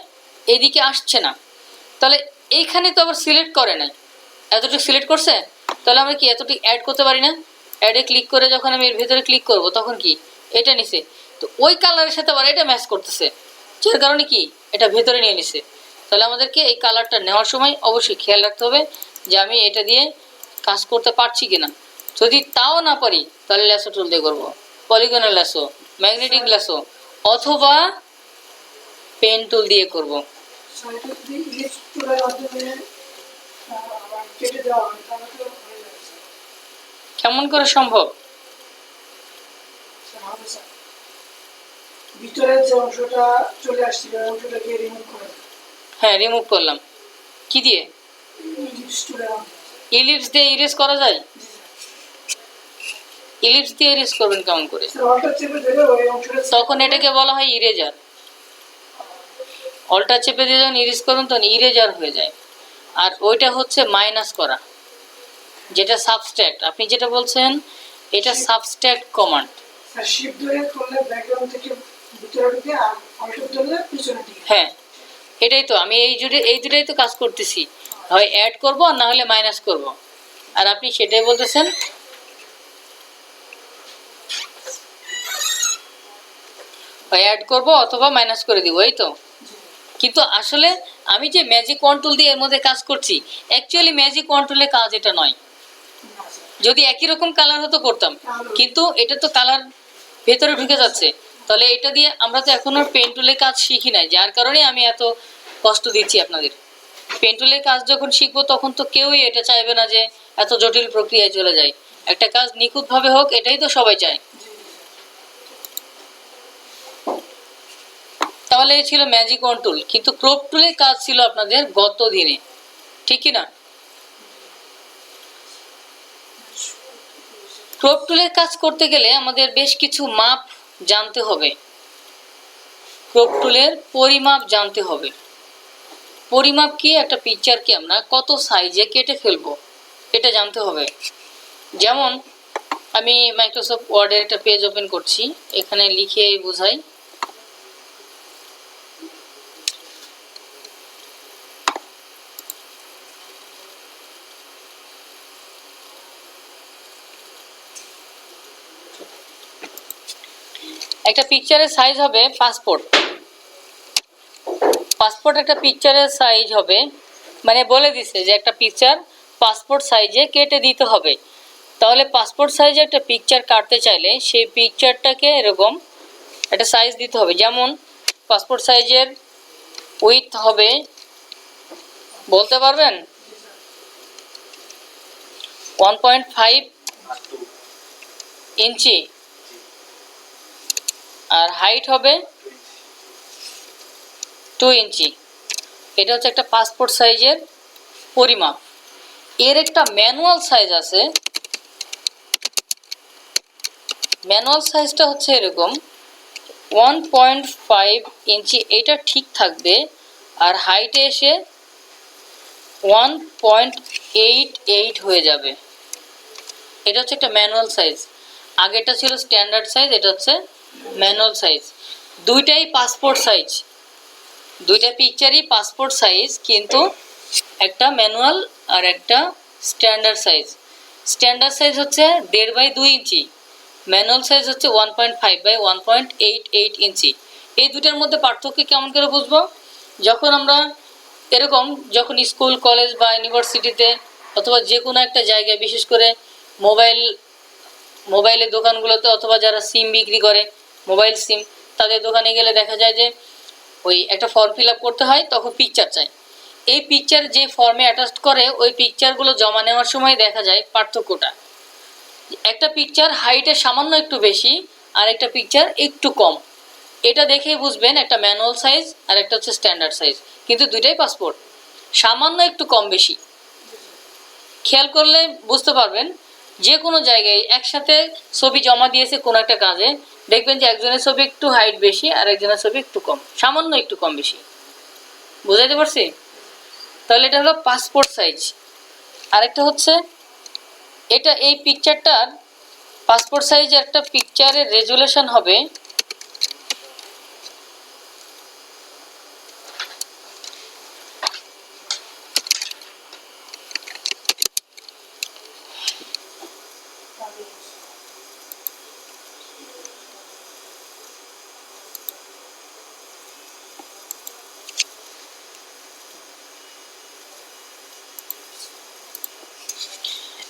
এদিকে আসছে না। তাহলে এইখানে তো আবার সিলেক্ট করে নাই, এতটুকু সিলেক্ট করছে। তাহলে আমরা কি এতটুকু অ্যাড করতে পারি না? অ্যাডে ক্লিক করে যখন আমি এর ভেতরে ক্লিক করব তখন কি এটা নিছে, তো ওই কালারের সাথে আবার এটা ম্যাচ করতেছে, যার কারণে কি এটা ভেতরে নিয়ে নিছে। তাহলে আমাদেরকে এই কালারটা নেওয়ার সময় অবশ্যই খেয়াল রাখতে হবে যে আমি এটা দিয়ে কাজ করতে পারছি কিনা। যদি তাও না পারি তাহলে ল্যাসো টুল দিয়ে করবো, পলিগনের ল্যাসো, ম্যাগনেটিক ল্যাসো অথবা পেন টুল দিয়ে করব। কেমন করে সম্ভব? ভিতরের যে অংশটা চলে আসছিল অংশটাকে রিমুভ করে, হ্যাঁ রিমুভ করলাম। কি দিয়ে? ইলিপস দিয়ে ইরেজ করা যায়? ইলিপস দিয়ে ইরেজ করবেন কেমন করে? তখন এটাকে বলা হয় ইরেজার। অল্টা চেপে দিয়ে যখন ইরেজ করুন তখন ইরেজার হয়ে যায়। আর ওইটা হচ্ছে মাইনাস করা, যেটা সাবস্ট্রাক্ট। আপনি যেটা বলছেন এটা সাবস্ট্রাক্ট কমান্ড। হ্যাঁ এটাই তো, আমি এই দুটাই তো কাজ করতেছি, হয় অ্যাড করব আর না হলে মাইনাস করব। আর আপনি সেটাই বলতেছেন হয় অ্যাড করব অথবা মাইনাস করে দিব, এই তো। কিন্তু আসলে আমি যে ম্যাজিক কন্ট্রোল দিয়ে এর মধ্যে কাজ করছি, অ্যাকচুয়ালি ম্যাজিক কন্ট্রোলের কাজ এটা নয়। যদি একই রকম কালার হতো করতাম, কিন্তু এটা তো কালার ভেতরে ঢুকে যাচ্ছে। তাহলে এটা দিয়ে আমরা তো এখনো পেন টুলের কাজ শিখি নাই, যার কারণে আমি এত কষ্ট দিচ্ছি আপনাদের। পেন টুলের কাজ যখন শিখবো তখন তো কেউই এটা চাইবে না যে এত জটিল প্রক্রিয়ায় চলে যায়। একটা কাজ নিখুঁতভাবে হোক, এটাই তো সবাই চায়। তাহলে এই ছিল ম্যাজিক ওয়ান টুল, কিন্তু ক্রপ টুলের কাজ ছিল আপনাদের গত দিনে, ঠিক কি না? ক্রপ টুলের কাজ করতে গেলে আমাদের বেশ কিছু মাপ জানতে হবে। ক্রপ টুলের পরিমাপ জানতে হবে। পরিমাপ কি, একটা পিকচারকে আমরা কত সাইজে কেটে ফেলবো এটা জানতে হবে। যেমন আমি মাইক্রোসফট ওয়ার্ডের একটা পেজ ওপেন করছি, এখানে লিখে বোঝাই। একটা পিকচারের সাইজ হবে পাসপোর্ট। পাসপোর্ট একটা পিকচারের সাইজ হবে, মানে বলে দিছে যে একটা পিকচার পাসপোর্ট সাইজে কেটে দিতে হবে। তাহলে পাসপোর্ট সাইজে একটা পিকচার কাটতে চাইলে সেই পিকচারটাকে এরকম একটা সাইজ দিতে হবে। যেমন পাসপোর্ট সাইজের উইথ হবে, বলতে পারবেন, 1.5 ইঞ্চি, আর হাইট হবে 2 ইঞ্চি। এটা হচ্ছে একটা পাসপোর্ট সাইজের পরিমাপ। এর একটা ম্যানুয়াল সাইজ আছে। ম্যানুয়াল সাইজটা হচ্ছে এরকম 1.5 ইঞ্চি, এটা ঠিক থাকবে। আর হাইটে এসে 1.88 হয়ে যাবে। এটা হচ্ছে একটা ম্যানুয়াল সাইজ। আগেটা ছিল স্ট্যান্ডার্ড সাইজ, এটা হচ্ছে ম্যানুয়াল সাইজ। দুইটাই পাসপোর্ট সাইজ, দুইটা পিকচারই পাসপোর্ট সাইজ, কিন্তু একটা ম্যানুয়াল আর একটা স্ট্যান্ডার্ড সাইজ। স্ট্যান্ডার্ড সাইজ হচ্ছে 1.5 x 2 ইঞ্চি, ম্যানুয়াল সাইজ হচ্ছে 1.5 x 1.88 ইঞ্চি। এই দুটার মধ্যে পার্থক্য কেমন করে বুঝবো? যখন আমরা এরকম যখন স্কুল কলেজ বা ইউনিভার্সিটিতে অথবা যে কোনো একটা জায়গায়, বিশেষ করে মোবাইলের দোকানগুলোতে, অথবা যারা সিম বিক্রি করে মোবাইল সিম, তাদের দোকানে গেলে দেখা যায় যে ওই একটা ফর্ম ফিল আপ করতে হয়, তখন পিকচার চাই। এই পিকচার যে ফর্মে অ্যাটাচ করে ওই পিকচারগুলো জমা নেওয়ার সময় দেখা যায় পার্থক্যটা। একটা পিকচার হাইটে সামান্য একটু বেশি আর একটা পিকচার একটু কম। এটা দেখেই বুঝবেন একটা ম্যানুয়াল সাইজ আর একটা হচ্ছে স্ট্যান্ডার্ড সাইজ, কিন্তু দুইটাই পাসপোর্ট, সামান্য একটু কম বেশি। খেয়াল করলে বুঝতে পারবেন, যে কোনো জায়গায় একসাথে ছবি জমা দিয়েছে কোনো একটা কাজে, দেখবেন যে একজনের ছবি একটু হাইট বেশি আর একজনের ছবি একটু কম, সামান্য একটু কম বেশি। বুঝাইতে পারছি? তাহলে এটা হলো পাসপোর্ট সাইজ। আরেকটা হচ্ছে এটা, এই পিকচারটার পাসপোর্ট সাইজের একটা পিকচারের রেজুলেশন হবে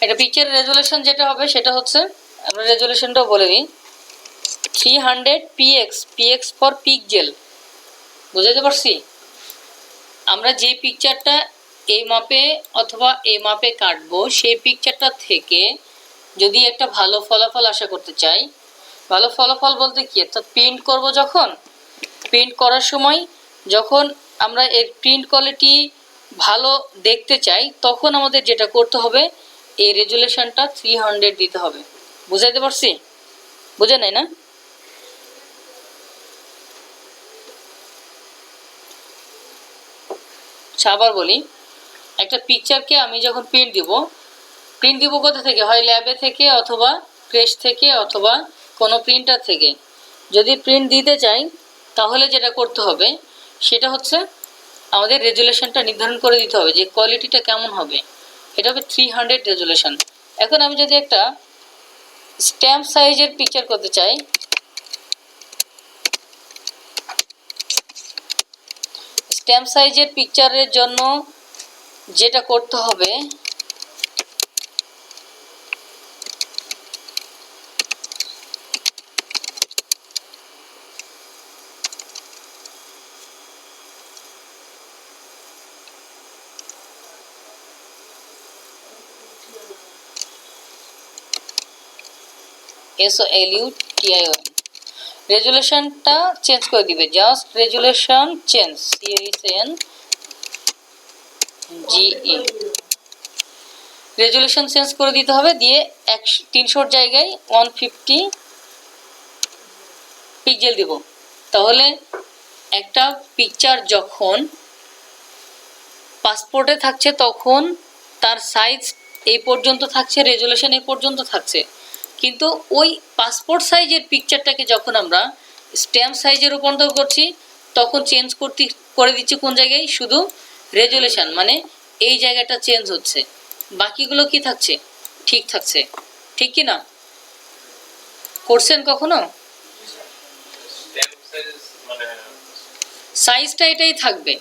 একটা পিকচারের রেজুলেশন যেটা হবে সেটা হচ্ছে, আমরা রেজুলেশনটাও বলে দিই, 300 px, px ফর পিক্সেল। বুঝাতে পারছি? আমরা যে পিকচারটা এই মাপে অথবা এই মাপে কাটবো, সেই পিকচারটা থেকে যদি একটা ভালো ফলাফল আশা করতে চাই, ভালো ফলাফল বলতে কি, অর্থাৎ প্রিন্ট করব, যখন প্রিন্ট করার সময় যখন আমরা এর প্রিন্ট কোয়ালিটি ভালো দেখতে চাই, তখন আমাদের যেটা করতে হবে, এই রেজুলেশনটা 300 দিতে হবে। বুঝাইতে পারছি? বুঝে নাই না? আবার বলি, একটা পিকচারকে আমি যখন প্রিন্ট দিব কোথা থেকে? হয় ল্যাবে থেকে, অথবা প্রেস থেকে, অথবা কোনো প্রিন্টার থেকে। যদি প্রিন্ট দিতে চাই তাহলে যেটা করতে হবে সেটা হচ্ছে আমাদের রেজুলেশনটা নির্ধারণ করে দিতে হবে যে কোয়ালিটিটা কেমন হবে। এটা হবে 300 রেজুলেশন। এখন আমি যদি একটা স্ট্যাম্প সাইজের পিকচার করতে চাই, স্ট্যাম্প সাইজের পিকচারের জন্য যেটা করতে হবে, SOLUTION, রেজুলেশনটা চেঞ্জ করে দিবে, just resolution change, CHENGE, resolution change করে দিতে হবে। দিয়ে 300 জায়গায় 150 পিক্সেল দিব। তাহলে একটা পিকচার যখন পাসপোর্টে থাকছে তখন তার সাইজ এই পর্যন্ত থাকছে, রেজুলেশন এই পর্যন্ত থাকছে, কিন্তু ওই পাসপোর্ট সাইজের পিকচারটাকে যখন আমরা স্ট্যাম্প সাইজে রূপান্তর করছি, তখন চেঞ্জ করে দিচ্ছি কোন জায়গায়? শুধু রেজুলেশন, মানে এই জায়গাটা চেঞ্জ হচ্ছে, বাকিগুলো কি থাকছে? ঠিক থাকছে। ঠিক কি না? করছেন কখনো? মানে সাইজটা এটাই থাকবে,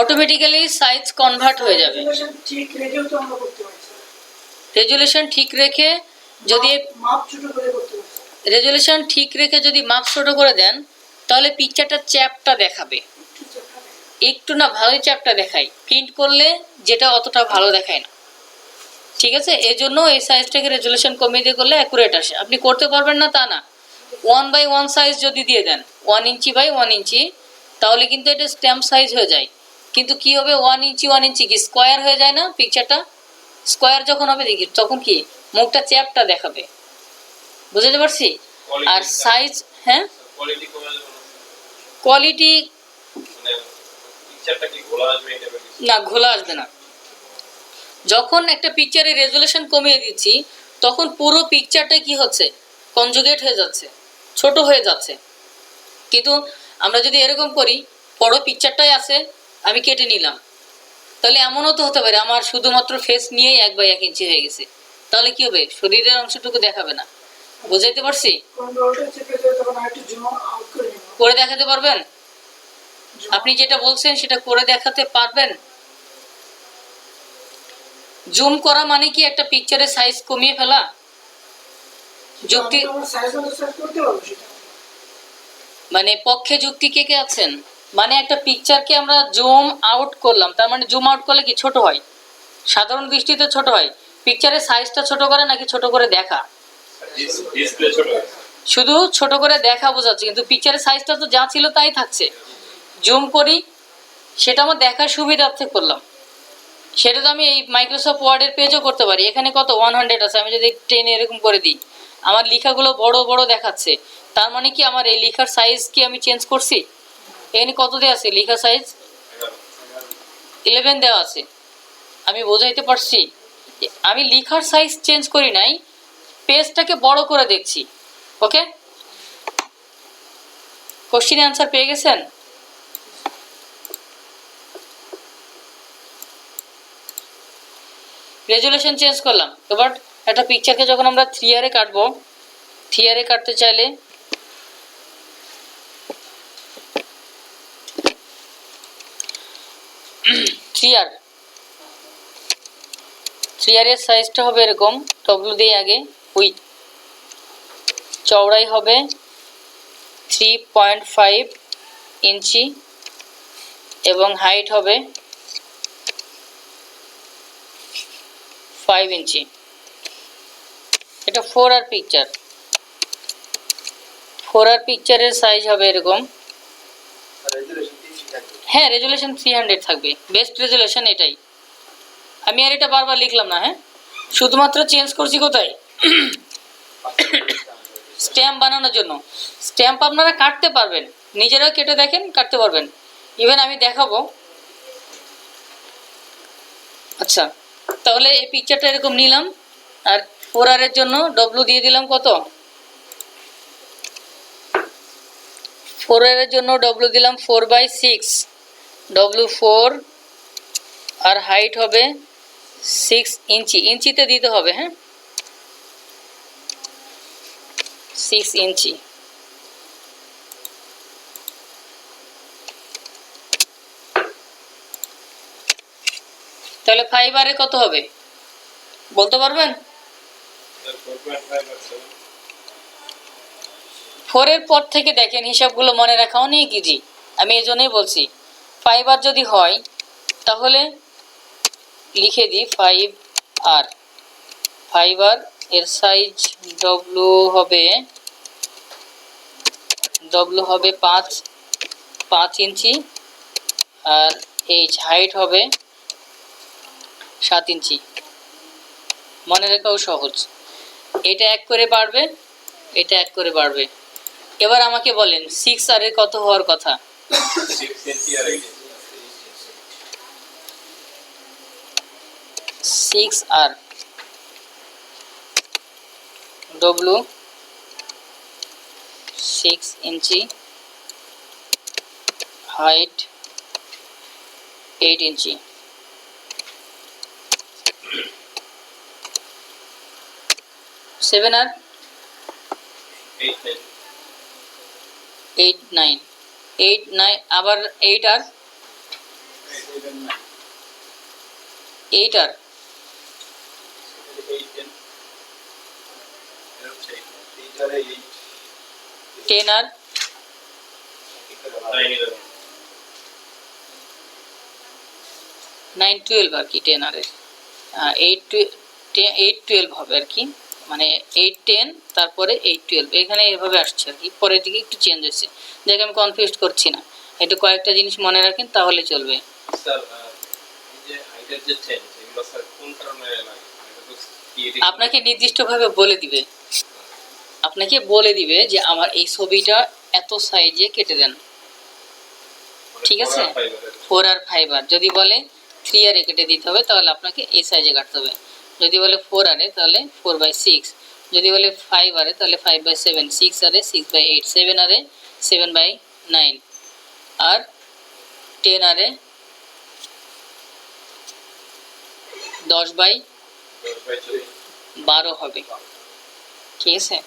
অটোমেটিক্যালি সাইজ কনভার্ট হয়ে যাবে। রেজুলেশন ঠিক রেখেও তো আমরা করতে পারি স্যার। রেজুলেশন ঠিক রেখে যদি মাপ ছোট করে করতে পারি স্যার। রেজুলেশন ঠিক রেখে যদি মাপ ছোট করে দেন তাহলে পিকচারটা চ্যাপটা দেখাবে, একটু চাপটা দেয়। একটু না ভালোই চ্যাপটা দেখায়, প্রিন্ট করলে যেটা অতটা ভালো দেখায় না। ঠিক আছে, এই জন্য এই সাইজটাকে রেজুলেশন কমিয়ে দিয়ে করলে অ্যাকুরেট আসে। আপনি করতে পারবেন না তা না, 1/1 সাইজ যদি দিয়ে দেন 1 ইঞ্চি বাই 1 ইঞ্চি, তাহলে কিন্তু এটা স্ট্যাম্প সাইজ হয়ে যায়। কিন্তু কি হবে, 1 ইঞ্চি 1 ইঞ্চি কি স্কোয়ার হয়ে যায় না পিকচারটা? স্কোয়ার যখন হবে দেখি তখন কি মুখটা চ্যাপটা দেখাবে, বুঝতে পারছি। আর সাইজ, হ্যাঁ কোয়ালিটি কমে যাবে না? কোয়ালিটি মানে পিকচারটা কি ঘোলা আসবে এটা কিছু? না, ঘোলা আসবে না। যখন একটা পিকচারের রেজুলেশন কমিয়ে দিচ্ছি তখন পুরো পিকচারটা কি হচ্ছে, কনজুগেট হয়ে যাচ্ছে, ছোট হয়ে যাচ্ছে। কিন্তু আমরা যদি এরকম করি, বড় পিকচারটাই আছে আমি কেটে নিলাম, তাহলে এমনও তো হতে পারে আমার শুধুমাত্র ফেস নিয়েই 1/1 ইঞ্চি হয়ে গেছে, তাহলে কি হবে, শরীরের অংশটুকু দেখাবে না। বুঝাইতে পারছি? কন্ট্রোলটা চেপে দিয়ে তখন আরেকটু জুম আউট করে নিব। করে দেখাতে পারবেন? আপনি যেটা বলছেন সেটা করে দেখাতে পারবেন? জুম করা মানে কি একটা পিকচারের সাইজ কমিয়ে ফেলা? যুক্তি আমরা সাইজ অনুসারে করতে পারবো সেটা। মানে পক্ষে যুক্তি কে কে আছেন? মানে একটা পিকচারকে আমরা জুম আউট করলাম, তার মানে জুম আউট করলে কি ছোট হয়? সাধারণ দৃষ্টিতে ছোট হয়। পিকচারের সাইজটা ছোট করে নাকি ছোট করে দেখা? ডিসপ্লে ছোট হয়। শুধু ছোট করে দেখা বোঝাচ্ছে, কিন্তু পিকচারের সাইজটা তো যা ছিল তাই থাকছে। জুম করি সেটা আমার দেখার সুবিধার্থে করলাম, সেটা তো আমি এই মাইক্রোসফট ওয়ার্ডের পেজও করতে পারি। এখানে কত 100 আছে, আমি যদি 10 এরকম করে দিই আমার লেখাগুলো বড় বড় দেখাচ্ছে, তার মানে কি আমার এই লেখার সাইজ কি আমি চেঞ্জ করছি? এখানে কত দেওয়া আছে লেখার সাইজ? 11 দেওয়া আছে। আমি বোঝাইতে পারছি? আমি লেখার সাইজ চেঞ্জ করি নাই, পেজটাকে বড় করে দেখছি। ওকে, কোশ্চেন অ্যান্সার পেয়ে গেছেন? রেজুলেশন চেঞ্জ করলাম। এবার একটা পিকচারকে যখন আমরা 3R এ কাটবো, 3R এ কাটতে চাইলে থ্রি আর এর সাইজটা হবে এরকম, ডব্লু দিয়ে আগে, উইথ চওড়াই হবে 3.5 ইঞ্চি এবং হাইট হবে 5 ইঞ্চি। এটা 4R পিকচার। 4R পিকচারের সাইজ হবে এরকম। হ্যাঁ, রেজুলেশন 300 থাকবে, বেস্ট রেজুলেশন এটাই। আমি আর এটা বারবার লিখলাম না, হ্যাঁ, শুধুমাত্র চেঞ্জ করছি কোথায়, স্ট্যাম্প বানানোর জন্য। স্ট্যাম্প আপনারা কাটতে পারবেন, নিজেরাও কেটে দেখেন, কাটতে পারবেন। ইভেন আমি দেখাবো। আচ্ছা, তাহলে এই পিকচারটা এরকম নিলাম, আর 4R এর জন্য ডব্লু দিয়ে দিলাম কত, 4R এর জন্য ডব্লু দিলাম 4/6, ডব্লু 4, আর হাইট হবে 6 ইঞ্চি, ইঞ্চিতে দিতে হবে, হ্যাঁ 6 ইঞ্চি। তাহলে 5R এ কত হবে বলতে পারবেন? 4 এর পর থেকে দেখেন হিসাবগুলো মনে রাখা অনেক ইজি, আমি এই জন্যই বলছি। 5R যদি হয় তাহলে লিখে দিই 5R। 5R এর সাইজ ডব্লু হবে 5 ইঞ্চি, আর এইচ হাইট হবে 7 ইঞ্চি। মনে রাখাও সহজ, এটা এক করে বাড়বে, এটা এক করে বাড়বে। এবার আমাকে বলেন 6R এর কত হওয়ার কথা? 6 ইঞ্চি আর 8 ইঞ্চি। 6R ডব্লু 6 ইঞ্চি, হাইট 8 ইঞ্চি। 7R 8 9 8 9 8 9 আবার 8 আর 8 আর 10 আর 9 12 আর কি 10 আর 8 12 হবে আর কি, মানে 8 10 তারপরে 8 12 এখানে এভাবে আসছে আর কি, পরের দিকে একটু চেঞ্জ হয়েছে, যাকে আমি কনফিউজ করছি না, একটু কয়েকটা জিনিস মনে রাখেন তাহলে চলবে। স্যার এই যে হাইটের যে চেঞ্জ এগুলো স্যার কোন কারণে লাগে? এটা তো creating আপনাকে নির্দিষ্টভাবে বলে দিবে, আপনাকে বলে দিবে যে আমার এই ছবিটা এত সাইজে কেটে দেন, ঠিক আছে? 4 আর 5 আর যদি বলে 3 আর কেটে দিতে হবে তাহলে আপনাকে এই সাইজে কাটতে হবে, যদি বলে 4 আরে তাহলে 4/6, যদি বলে 5 আরে তাহলে 5/7, 6 আরে 6/8, 7 আরে 7/9 আর 10 আরে 10/12 হবে, ঠিক আছে?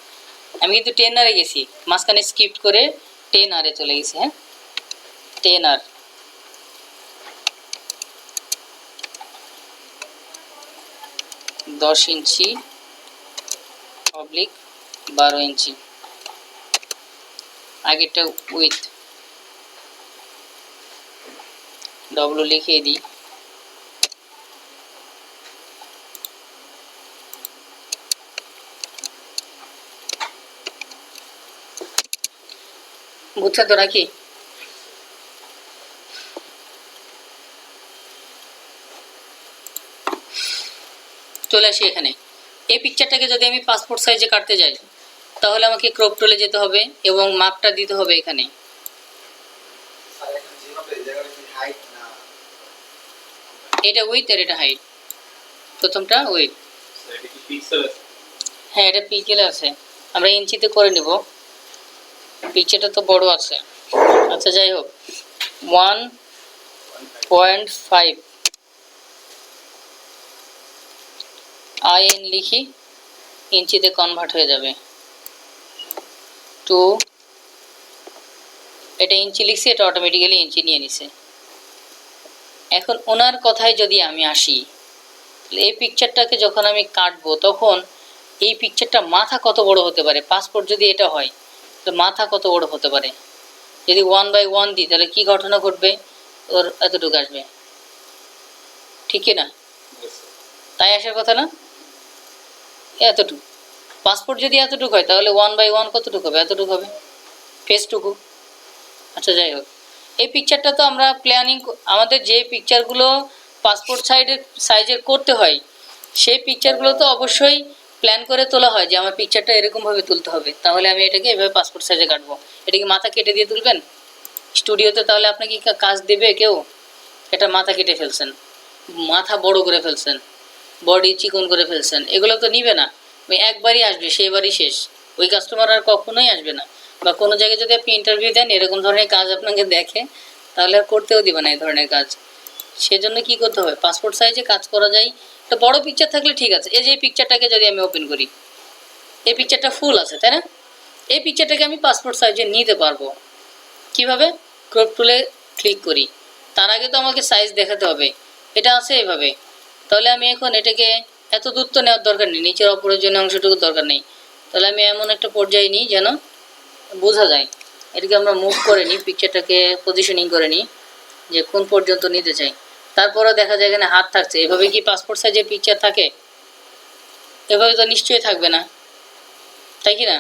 আমি কিন্তু 10 আরে গেছি, মাঝখানে স্কিপ করে 10 আরে চলে গেছি, হ্যাঁ 10 আর 10 ইঞ্চি অবলিক 12 ইঞ্চি, আগেরটা উইথ ডব্লু লিখিয়ে দিই, বুঝছেন তো নাকি? চলে আসি এখানে, এই পিকচারটাকে যদি আমি পাসপোর্ট সাইজে কাটতে যাই তাহলে আমাকে ক্রপ টুলে যেতে হবে এবং মাপটা দিতে হবে এখানে, এটা উইথ আর এটা হাইট, প্রথমটা উইথ, স্যার এটা কি পিক্সেল আছে? হ্যাঁ এটা পিক্সেল আছে, আমরা ইঞ্চিতে করে নিব, পিকচারটা তো বড় আছে, আচ্ছা যাই হোক 1.5 IN লিখি, ইঞ্চিতে কনভার্ট হয়ে যাবে 2, এটা ইঞ্চি লিখছি, এটা অটোমেটিক্যালি ইঞ্চি নিয়ে নিছে। এখন ওনার কথায় যদি আমি আসি, এই পিকচারটাকে যখন আমি কাটবো তখন এই পিকচারটা মাথা কত বড় হতে পারে, পাসপোর্ট যদি এটা হয় তো মাথা কত বড় হতে পারে, যদি 1/1 দিই তাহলে কি ঘটনা ঘটবে, ওর এতটুকু আসবে, ঠিক কি না? তাই আসার কথা না, এতটুকু পাসপোর্ট যদি এতটুকু হয় তাহলে 1/1 কতটুকু হবে, এতটুকু হবে, ফেসটুকু। আচ্ছা যাই হোক, এই পিকচারটা তো আমরা প্ল্যানিং, আমাদের যে পিকচারগুলো পাসপোর্ট সাইজের করতে হয় সেই পিকচারগুলো তো অবশ্যই প্ল্যান করে তোলা হয় যে আমার পিকচারটা এরকমভাবে তুলতে হবে, তাহলে আমি এটাকে এভাবে পাসপোর্ট সাইজে কাটবো। এটা কি মাথা কেটে দিয়ে তুলবেন স্টুডিওতে? তাহলে আপনাকে কি কাজ দেবে কেউ? এটা মাথা কেটে ফেলছেন, মাথা বড় করে ফেলছেন, বডি চিকন করে ফেলছেন, এগুলো তো নিবে না, ওই একবারই আসবে, সেইবারই শেষ, ওই কাস্টমার আর কখনোই আসবে না। বা কোনো জায়গায় যদি আপনি ইন্টারভিউ দেন এরকম ধরনের কাজ আপনাকে দেখে তাহলে আর করতেও দিবে না এই ধরনের কাজ। সেজন্য কি করতে হবে, পাসপোর্ট সাইজে কাজ করা যায়, একটা বড় পিকচার থাকলে ঠিক আছে। এই যে এই পিকচারটাকে যদি আমি ওপেন করি, এই পিকচারটা ফুল আছে তাই না, এই পিকচারটাকে আমি পাসপোর্ট সাইজে নিতে পারবো কিভাবে, ক্রপ টুলে ক্লিক করি, তার আগে তো আমাকে সাইজ দেখাতে হবে, এটা আছে এভাবে, তাহলে আমি এখন এটাকে এত দূর তো নেওয়ার দরকার নেই, নিচের অপ্রয়োজনীয় অংশটুকু দরকার নেই, তাহলে আমি এমন একটা পর্যায়ে নিই যেন বোঝা যায়, এটাকে আমরা মুভ করে নিই, পিকচারটাকে পজিশনিং করে নিই যে কোন পর্যন্ত নিতে চাই, তারপরেও দেখা যায় এখানে হাত থাকছে, এভাবে কি পাসপোর্ট সাইজের পিকচার থাকে? এভাবে তো নিশ্চয়ই থাকবে না, তাই কি না?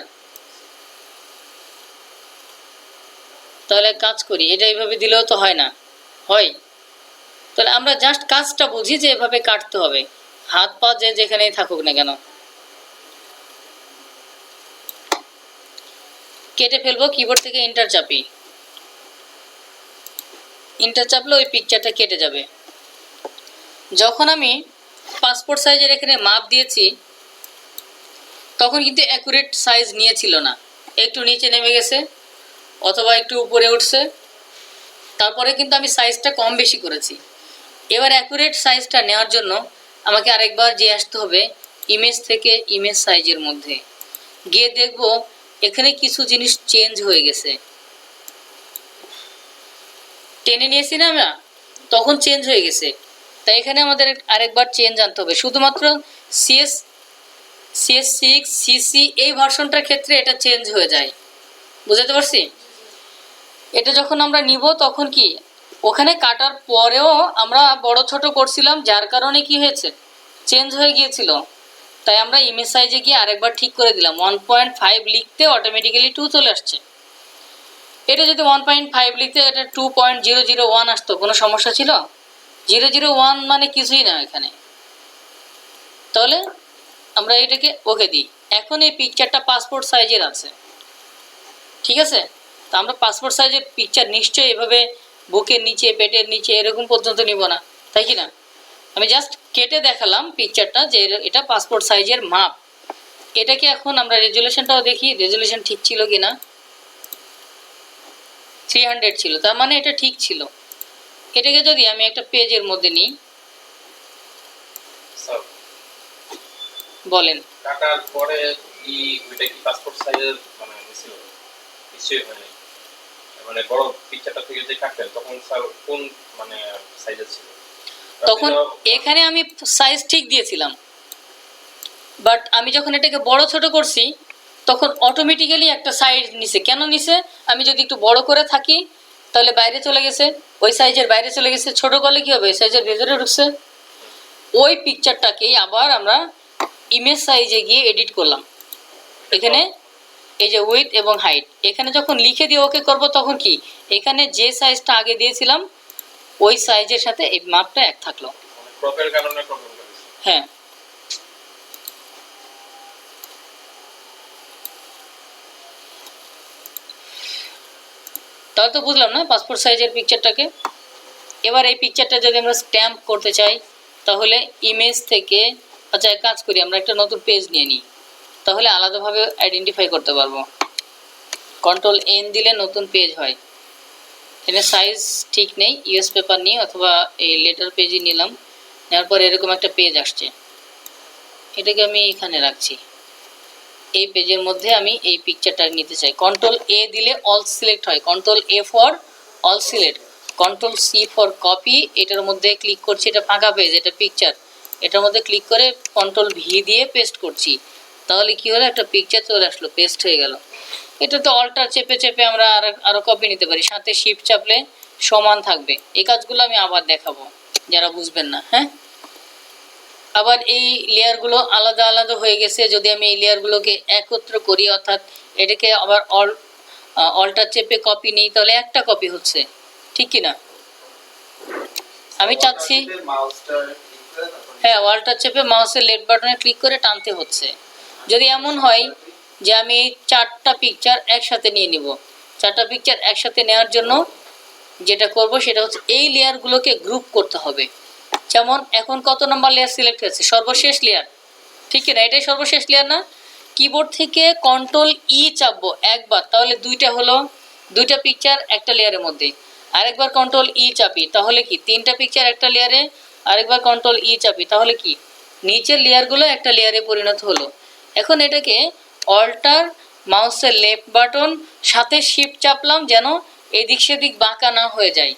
তাহলে কাজ করি, এটা এইভাবে দিলেও তো হয় না, হয়? তাহলে আমরা জাস্ট কাজটা বুঝি যে এভাবে কাটতে হবে, হাত পা যে যেখানেই থাকুক না কেন, কেটে ফেলবো। কিবোর্ড থেকে এন্টার চাপি, এন্টার চাপলে ওই পিকচারটা কেটে যাবে। যখন আমি পাসপোর্ট সাইজের এখানে মাপ দিয়েছি তখন কিন্তু অ্যাকুরেট সাইজ নিয়েছিল না, একটু নিচে নেমে গেছে অথবা একটু উপরে উঠছে, তারপরে কিন্তু আমি সাইজটা কম বেশি করেছি। এবার অ্যাকুরেট সাইজটা নেওয়ার জন্য আমাকে আরেকবার যে আসতে হবে ইমেজ থেকে ইমেজ সাইজের মধ্যে গিয়ে দেখব এখানে কিছু জিনিস চেঞ্জ হয়ে গেছে, টেনে নিয়েছি না আমরা, তখন চেঞ্জ হয়ে গেছে। তাই এখানে আমাদের আরেকবার চেঞ্জ আনতে হবে। শুধুমাত্র CS6 CC এই ভার্সনটার ক্ষেত্রে এটা চেঞ্জ হয়ে যায়, বুঝতে পারছি? এটা যখন আমরা নিব তখন কি ওখানে কাটার পরেও আমরা বড় ছোট করছিলাম, যার কারণে কি হয়েছে, চেঞ্জ হয়ে গিয়েছিল। তাই আমরা ইমেজ সাইজে গিয়ে আরেকবার ঠিক করে দিলাম। 1.5 লিখতে অটোমেটিক্যালি 2 চলে আসছে। এটা যদি 1.5 লিখতে এটা 2.001 আসতো, কোনো সমস্যা ছিল? 001 মানে কিছুই না এখানে। তাহলে আমরা এটাকে ওকে দিই। এখন এই পিকচারটা পাসপোর্ট সাইজের আছে, ঠিক আছে? তো আমরা পাসপোর্ট সাইজের পিকচার নিশ্চয়ই এভাবে বুকের নিচে, পেটের নিচে এরকম পর্যন্ত নিব না, তাই কি না? আমি জাস্ট কেটে দেখালাম পিকচারটা যে এটা পাসপোর্ট সাইজের মাপ। এটাকে এখন আমরা রেজুলেশনটাও দেখি, রেজুলেশন ঠিক ছিল কিনা। 300 ছিল, তার মানে এটা ঠিক ছিল। এটাকে যদি আমি একটা পেজের মধ্যে নিই, স্যার বলেন। কাটার পরে কি ওইটা কি পাসপোর্ট সাইজের মানে ছিল? নিশ্চয়ই হয়নি। মানে বড় পিকচারটা থেকে যে কাটলেন তখন স্যার কোন মানে সাইজের ছিল? তখন এখানে আমি সাইজ ঠিক দিয়েছিলাম, বাট আমি যখন এটাকে বড় ছোট করছি তখন অটোমেটিক্যালি একটা সাইজ নিছে। কেন নিছে? আমি যদি একটু বড় করে থাকি তাহলে বাইরে চলে গেছে, ওই সাইজের বাইরে চলে গেছে। ছোট করলে কি হবে, ওই সাইজের ভেতরে ঢুকছে। ওই পিকচারটাকেই আবার আমরা ইমেজ সাইজে গিয়ে এডিট করলাম। এখানে এই যে উইথ এবং হাইট, এখানে যখন লিখে দিয়ে ওকে করব তখন কি এখানে যে সাইজটা আগে দিয়েছিলাম ওই সাইজের সাথে এই মাপটা এক থাকলো। ক্রপের কারণে প্রবলেম হয়েছে। হ্যাঁ, তাহলে তো বুঝলাম না পাসপোর্ট সাইজের পিকচারটাকে। এবার এই পিকচারটা যদি আমরা স্ট্যাম্প করতে চাই তাহলে ইমেজ থেকে, আচ্ছা এক কাজ করি, আমরা একটা নতুন পেজ নিয়ে নিই, তাহলে আলাদাভাবে আইডেন্টিফাই করতে পারবো। Ctrl+N দিলে নতুন পেজ হয়। এখানে সাইজ ঠিক নেই, ইউএস পেপার নিয়ে অথবা এই লেটার পেজই নিলাম, নেওয়ার পর এরকম একটা পেজ আসছে। এটাকে আমি এখানে রাখছি। এই পেজের মধ্যে আমি এই পিকচারটা নিতে চাই। Ctrl+A দিলে অল সিলেক্ট হয়, Ctrl+A for all select, Ctrl+C for copy. এটার মধ্যে ক্লিক করছি, এটা ফাঁকা পেজ, এটা পিকচার, এটার মধ্যে ক্লিক করে Ctrl+V দিয়ে পেস্ট করছি। তাহলে কি হলো, একটা পিকচার চলে আসলো, পেস্ট হয়ে গেল। এটা তো অল্টার চেপে চেপে আমরা আরো কপি নিতে পারি, সাথে শিফট চাপলে সমান থাকবে। এই কাজগুলো আমি আবার দেখাবো যারা বুঝবেন না। হ্যাঁ, আবার এই লেয়ারগুলো আলাদা আলাদা হয়ে গেছে। যদি আমি এই লেয়ারগুলোকে একত্র করি, অর্থাৎ এটাকে আবার অল্টার চেপে কপি নিই, তাহলে একটা কপি হচ্ছে, ঠিক কি না? আমি চাচ্ছি, হ্যাঁ, অল্টার চেপে মাউসের লেফট বাটনে ক্লিক করে টানতে হচ্ছে। যদি এমন হয় যে আমি 4টা পিকচার একসাথে নিয়ে নিব, 4টা পিকচার একসাথে নেওয়ার জন্য যেটা করব সেটা হচ্ছে এই লেয়ারগুলোকে গ্রুপ করতে হবে। যেমন এখন কত নম্বর লেয়ার সিলেক্ট হয়েছে, সর্বশেষ লেয়ার, ঠিক না? এটাই সর্বশেষ লেয়ার না? কিবোর্ড থেকে Ctrl+E চাপবো একবার, তাহলে দুইটা হলো, দুইটা পিকচার একটা লেয়ারের মধ্যে। আরেকবার Ctrl+E চাপি, তাহলে কি 3টা পিকচার একটা লেয়ারে। আরেকবার Ctrl+E চাপি, তাহলে কি নিচের লেয়ারগুলো একটা লেয়ারে পরিণত হলো। এখন এটাকে অল্টার মাউসের লেফট বাটন সাথে শিফট চাপলাম যেন এদিক সেদিক বাঁকা না হয়ে যায়।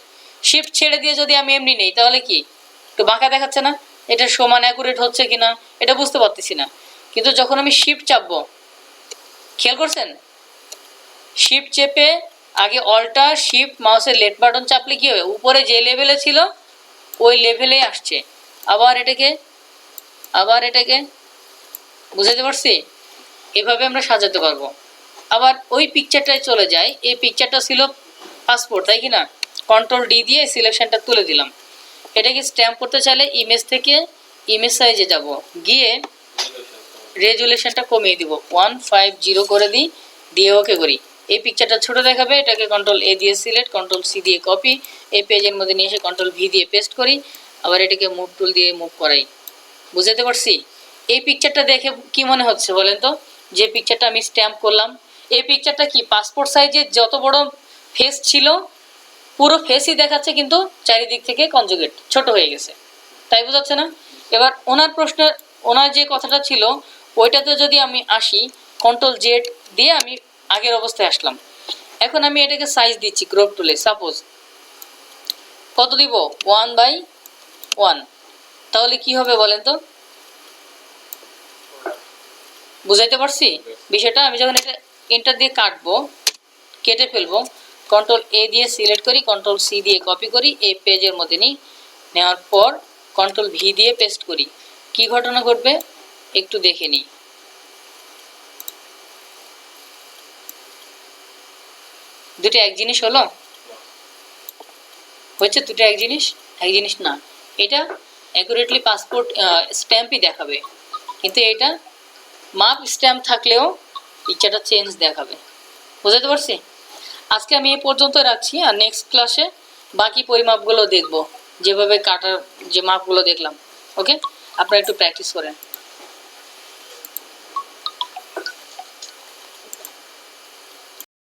শিফট ছেড়ে দিয়ে যদি আমি এমনি নেই তাহলে কি একটু বাঁকা দেখাচ্ছে না? এটা সমান অ্যাকুরেট হচ্ছে কিনা এটা বুঝতে পারতেছি না। কিন্তু যখন আমি শিফট চাপবো, খেয়াল করছেন, শিফট চেপে আগে অল্টার শিফট মাউসের লেফট বাটন চাপলে কি হবে, উপরে যে লেভেলে ছিল ওই লেভেলে আসছে। আবার এটাকে বুঝাতে পারছি? এভাবে আমরা সাজাতে পারবো। আবার ওই পিকচারটায় চলে যায়, এই পিকচারটা ছিল পাসপোর্ট, তাই কি না? Ctrl+D দিয়ে সিলেকশনটা তুলে দিলাম। এটাকে স্ট্যাম্প করতে চাইলে ইমেজ থেকে ইমেজ সাইজে যাব, গিয়ে রেজুলেশনটা কমিয়ে দিব, 150 করে দিই, দিয়ে ওকে করি। এই পিকচারটা ছোট দেখাবে, এটাকে Ctrl+A দিয়ে সিলেক্ট, Ctrl+C দিয়ে কপি, এই পেজের মধ্যে নিয়ে এসে Ctrl+V দিয়ে পেস্ট করি, আবার এটাকে মুভ টুল দিয়ে মুভ করাই। বুঝতে পারছি? এই পিকচারটা দেখে কি মনে হচ্ছে বলেন তো, যে পিকচারটা আমি স্ট্যাম্প করলাম, এই পিকচারটা কি পাসপোর্ট সাইজের যত বড় ফেস ছিল পুরো ফেসই দেখাচ্ছে, কিন্তু চারিদিক থেকে কনজুগেট ছোট হয়ে গেছে, তাই বোঝাচ্ছে না? এবার ওনার যে কথাটা ছিল ওইটাতে যদি আমি আসি, Ctrl+Z দিয়ে আমি আগের অবস্থায় আসলাম। এখন আমি এটাকে সাইজ দিচ্ছি ক্রপ টুলে, সাপোজ কত দিব 1/1, তাহলে কি হবে বলেন তো? বুঝাইতে পারছি বিষয়টা? আমি যখন এটা এন্টার দিয়ে কাটবো, কেটে ফেলবো, কন্ট্রোল এ দিয়ে সিলেক্ট করি, কন্ট্রোল সি দিয়ে কপি করি, এই পেজের মধ্যে নিই, নেওয়ার পর কন্ট্রোল ভি দিয়ে পেস্ট করি, কি ঘটনা ঘটবে একটু দেখে নিই। দুটো এক জিনিস হলো? হচ্ছে দুটো এক জিনিস? এক জিনিস না, এটা অ্যাকুরেটলি পাসপোর্ট স্ট্যাম্পই দেখাবে, কিন্তু এটা মাপ স্ট্যাম্প থাকলেও পিকচারটা চেঞ্জ দেখাবে। বুঝতে পারছি? আজকে আমি এই পর্যন্ত রাখছি, আর নেক্সট ক্লাসে বাকি পরিমাপগুলো দেখব, যেভাবে কাটার যে মাপগুলো দেখলাম। ওকে, আপনারা একটু প্র্যাকটিস করেন।